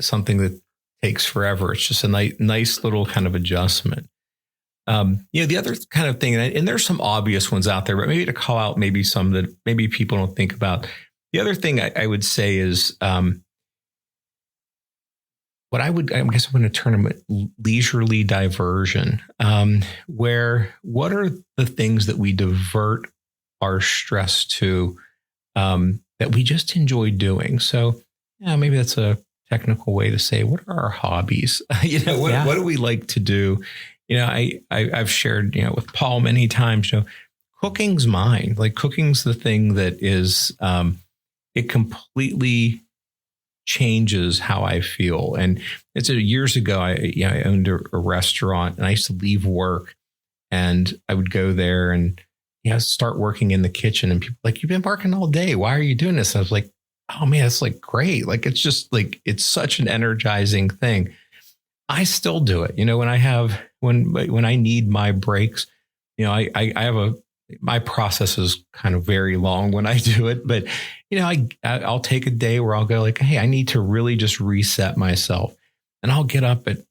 something that takes forever. It's just a nice little kind of adjustment. The other kind of thing, and there's some obvious ones out there, but maybe to call out maybe some that maybe people don't think about. The other thing I would say is I guess I'm going to term it leisurely diversion, where what are the things that we divert our stress to that we just enjoy doing? So maybe that's a technical way to say, what are our hobbies? What do we like to do? I've shared, with Paul many times, cooking's mine. Like cooking's the thing that is, it completely changes how I feel. And it's years ago, I owned a restaurant, and I used to leave work and I would go there and, start working in the kitchen, and people like, you've been working all day. Why are you doing this? And I was like, oh man, it's like great. Like, it's just like, it's such an energizing thing. I still do it. When I need my breaks, I have my process is kind of very long when I do it, but I'll take a day where I'll go like, hey, I need to really just reset myself, and I'll get up at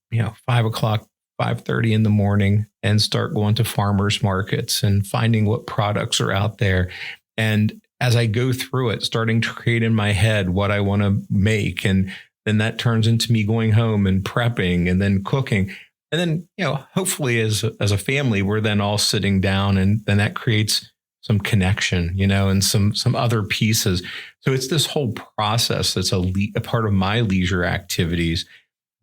5 o'clock, 5:30 in the morning, and start going to farmers markets and finding what products are out there. And as I go through it, starting to create in my head what I want to make, and then that turns into me going home and prepping and then cooking. And then, hopefully as a family, we're then all sitting down, and then that creates some connection, and some other pieces. So it's this whole process that's a part of my leisure activities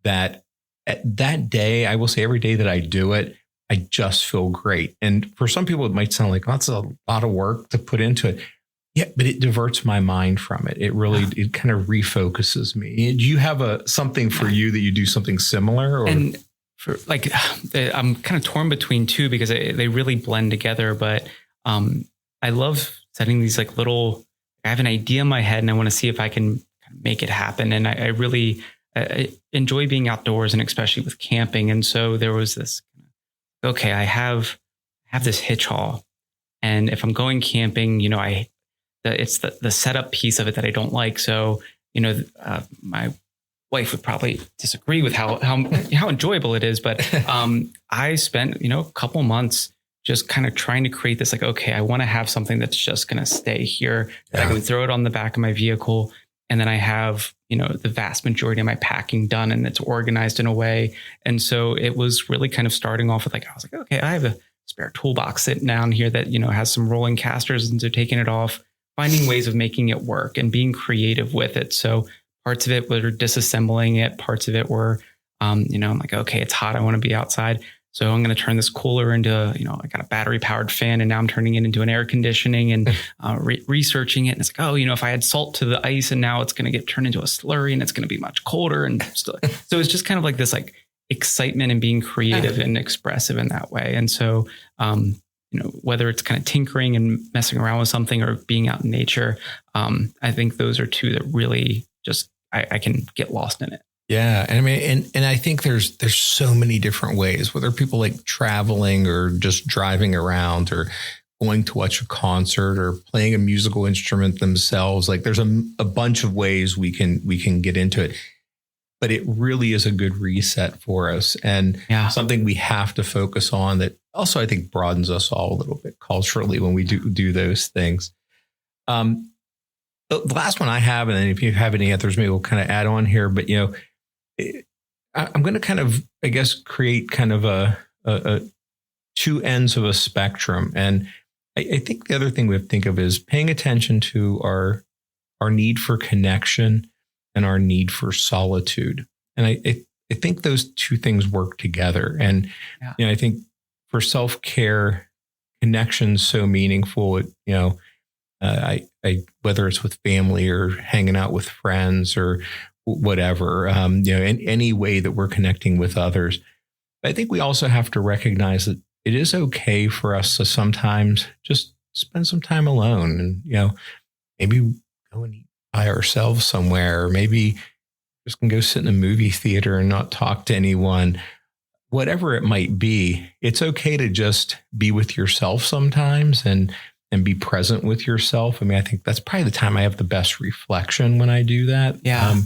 that that day, I will say every day that I do it, I just feel great. And for some people, it might sound like, that's a lot of work to put into it. Yeah, but it diverts my mind from it. It really, it kind of refocuses me. Do you have something for you that you do something similar? Or? And for I'm kind of torn between two because they really blend together. But I love setting these I have an idea in my head and I want to see if I can make it happen. And I really enjoy being outdoors, and especially with camping. And so there was this, okay, I have this hitch haul, And if I'm going camping, it's the setup piece of it that I don't like. So, my wife would probably disagree with how enjoyable it is. But I spent, a couple months just kind of trying to create this, like, okay, I want to have something that's just going to stay here. That I can throw it on the back of my vehicle. And then I have, the vast majority of my packing done and it's organized in a way. And so it was really kind of starting off with I was like, okay, I have a spare toolbox sitting down here that, has some rolling casters. And so taking it off, finding ways of making it work and being creative with it. So parts of it were disassembling it. Parts of it were, I'm like, okay, it's hot. I want to be outside. So I'm going to turn this cooler into, I got a battery powered fan and now I'm turning it into an air conditioning and researching it. And it's like, oh, if I add salt to the ice and now it's going to get turned into a slurry and it's going to be much colder. And so it's just kind of like this, excitement and being creative and expressive in that way. And so, whether it's kind of tinkering and messing around with something or being out in nature, I think those are two that really just, I can get lost in it. Yeah. And I mean, and I think there's so many different ways, whether people like traveling or just driving around or going to watch a concert or playing a musical instrument themselves. Like there's a bunch of ways we can get into it, but it really is a good reset for us and something we have to focus on that also, I think, broadens us all a little bit culturally when we do those things. The last one I have, and then if you have any others, maybe we'll kind of add on here, but I'm going to kind of, I guess, create kind of a two ends of a spectrum. And I think the other thing we have to think of is paying attention to our need for connection and our need for solitude. And I think those two things work together. And, I think for self-care, connection's so meaningful. I whether it's with family or hanging out with friends or whatever, in any way that we're connecting with others. But I think we also have to recognize that it is okay for us to sometimes just spend some time alone and, maybe go and eat by ourselves somewhere, or maybe just can go sit in a movie theater and not talk to anyone, whatever it might be. It's okay to just be with yourself sometimes and be present with yourself. I mean, I think that's probably the time I have the best reflection when I do that. Yeah.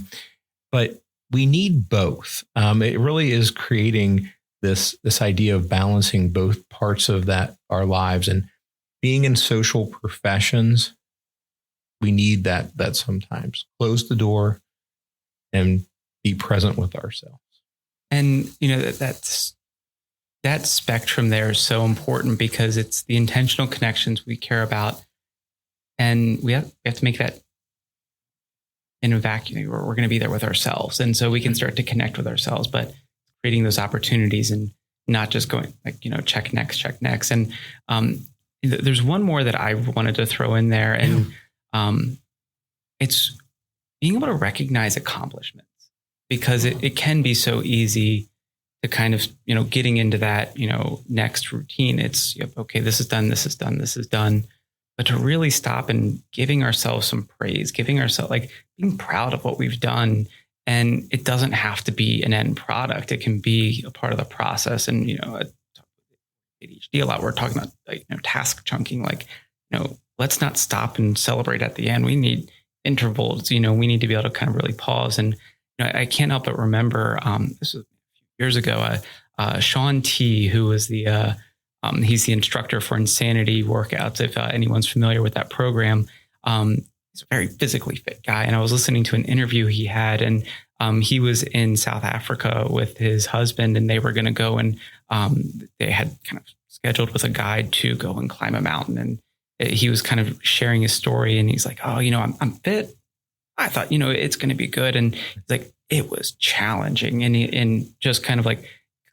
But we need both. It really is creating this idea of balancing both parts of our lives, and being in social professions. We need that sometimes. Close the door and be present with ourselves. And, that spectrum there is so important because it's the intentional connections we care about. And we have to make that in a vacuum where we're going to be there with ourselves. And so we can start to connect with ourselves, but creating those opportunities and not just going check next. And there's one more that I wanted to throw in there. And it's being able to recognize accomplishments, because it can be so easy to kind of, getting into that, next routine. It's, okay, this is done. But to really stop and giving ourselves some praise, being proud of what we've done. And it doesn't have to be an end product. It can be a part of the process. And, ADHD a lot, we're talking about task chunking, let's not stop and celebrate at the end. We need intervals, we need to be able to kind of really pause. And I can't help but remember, this was years ago, Sean T, who was he's the instructor for Insanity workouts. If anyone's familiar with that program, he's a very physically fit guy. And I was listening to an interview he had, and he was in South Africa with his husband, and they were going to go and they had kind of scheduled with a guide to go and climb a mountain. And he was kind of sharing his story, and he's like, oh, I'm fit. I thought, it's going to be good. And it's like, it was challenging and just kind of like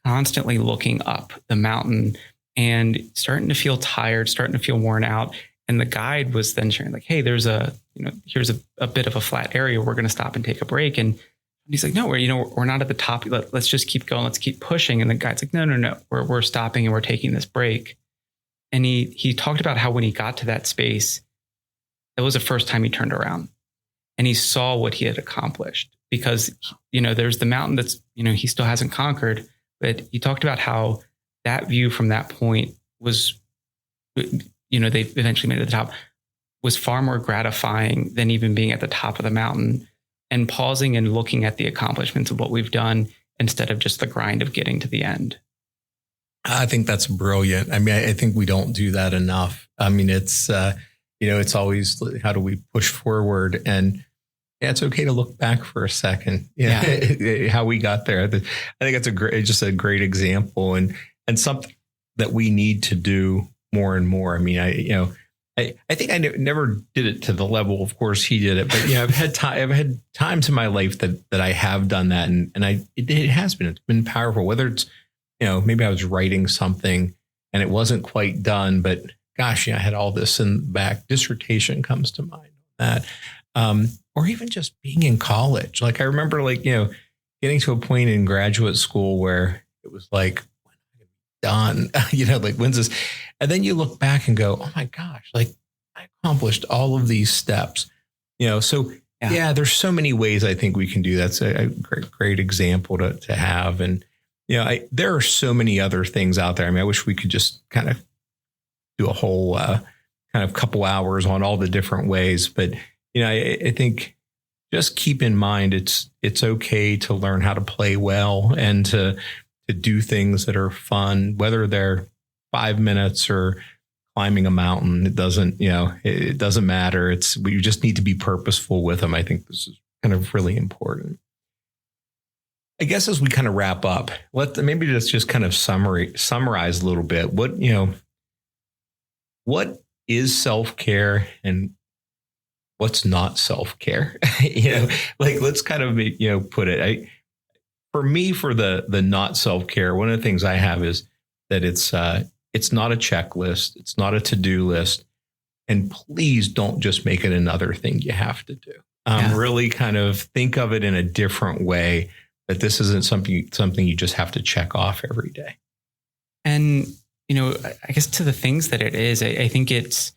constantly looking up the mountain and starting to feel tired, starting to feel worn out. And the guide was then sharing like, hey, there's here's a bit of a flat area. We're going to stop and take a break. And he's like, no, we're not at the top. Let's just keep going. Let's keep pushing. And the guide's like, no, we're stopping and we're taking this break. And he talked about how when he got to that space, it was the first time he turned around and he saw what he had accomplished, because, there's the mountain that's, he still hasn't conquered, but he talked about how that view from that point was they eventually made it to the top, was far more gratifying than even being at the top of the mountain and pausing and looking at the accomplishments of what we've done instead of just the grind of getting to the end. I think that's brilliant. I mean, I think we don't do that enough. I mean, it's, it's always, how do we push forward? And it's okay to look back for a second. How we got there. I think it's just a great example and something that we need to do more and more. I mean, I think I never did it to the level, of course, he did it, but I've had times in my life that I have done that, and it has been powerful. Whether it's maybe I was writing something and it wasn't quite done, but gosh, I had all this in the back. Dissertation comes to mind. That, or even just being in college. Like I remember, getting to a point in graduate school where it was like, done, like when's this? And then you look back and go, oh my gosh, like I accomplished all of these steps, so there's so many ways I think we can do that. It's a great example to have. And, there are so many other things out there. I mean, I wish we could just kind of do a whole kind of couple hours on all the different ways. But, I think just keep in mind, it's okay to learn how to play well and to do things that are fun, whether they're 5 minutes or climbing a mountain. It doesn't matter. We just need to be purposeful with them. I think this is kind of really important. I guess as we kind of wrap up, maybe let's just kind of summarize a little bit. What is self-care and what's not self-care? Let's kind of, put it. For me, for the not self-care, one of the things I have is that it's not a checklist. It's not a to-do list. And please don't just make it another thing you have to do. Really kind of think of it in a different way, that this isn't something you just have to check off every day. And, I guess to the things that it is, I think it's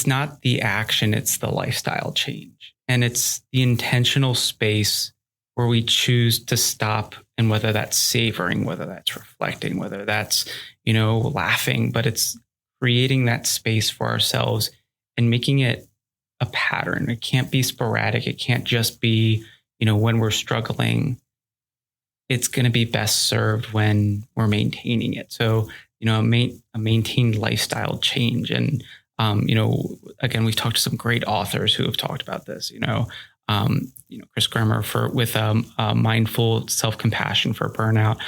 not the action, it's the lifestyle change. And it's the intentional space where we choose to stop, and whether that's savoring, whether that's reflecting, whether that's, laughing, but it's creating that space for ourselves and making it a pattern. It can't be sporadic. It can't just be, when we're struggling. It's going to be best served when we're maintaining it. So, a maintained lifestyle change. And, again, we've talked to some great authors who have talked about this, Chris Grammer with mindful self-compassion for burnout,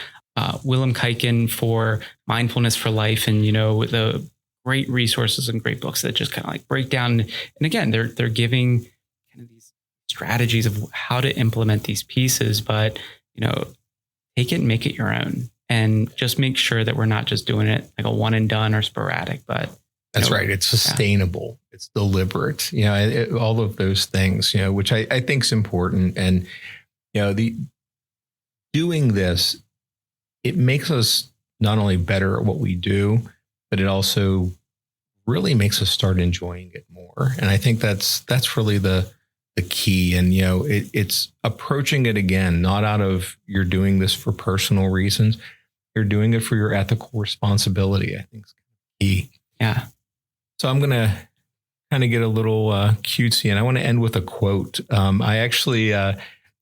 Willem Kuyken for mindfulness for life, and the great resources and great books that just kind of like break down. And again, they're giving kind of these strategies of how to implement these pieces, but take it and make it your own, and just make sure that we're not just doing it like a one and done or sporadic, but that's right. It's sustainable. Yeah. It's deliberate, all of those things, which I think is important. And, doing this, it makes us not only better at what we do, but it also really makes us start enjoying it more. And I think that's really the key. And, it's approaching it again, not out of you're doing this for personal reasons. You're doing it for your ethical responsibility. I think is key. Yeah. So I'm going to kind of get a little cutesy, and I want to end with a quote. I actually,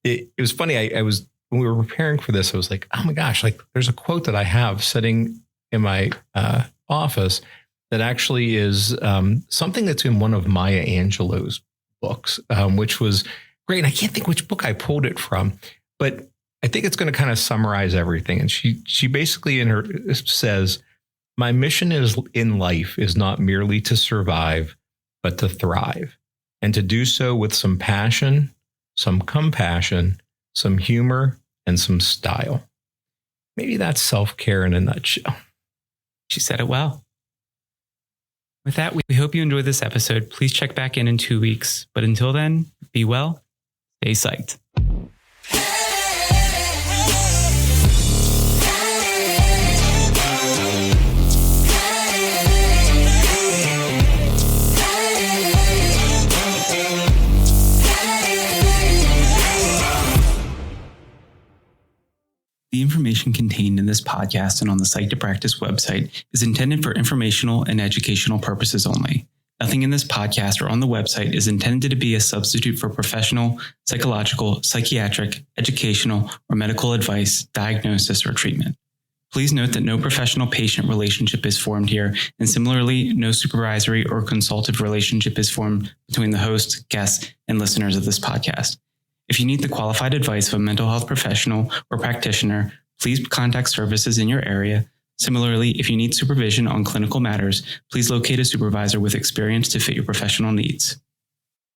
it was funny. I was, when we were preparing for this, I was like, oh my gosh, like there's a quote that I have sitting in my office that actually is something that's in one of Maya Angelou's books, which was great. And I can't think which book I pulled it from, but I think it's going to kind of summarize everything. And she basically says, my mission in life is not merely to survive, but to thrive, and to do so with some passion, some compassion, some humor, and some style. Maybe that's self-care in a nutshell. She said it well. With that, we hope you enjoyed this episode. Please check back in 2 weeks. But until then, be well, stay psyched. The The information contained in this podcast and on the Psyched to Practice website is intended for informational and educational purposes only. Nothing in this podcast or on the website is intended to be a substitute for professional, psychological, psychiatric, educational, or medical advice, diagnosis, or treatment. Please note that no professional patient relationship is formed here, and similarly, no supervisory or consultative relationship is formed between the host, guests, and listeners of this podcast. If you need the qualified advice of a mental health professional or practitioner, please contact services in your area. Similarly, if you need supervision on clinical matters, please locate a supervisor with experience to fit your professional needs.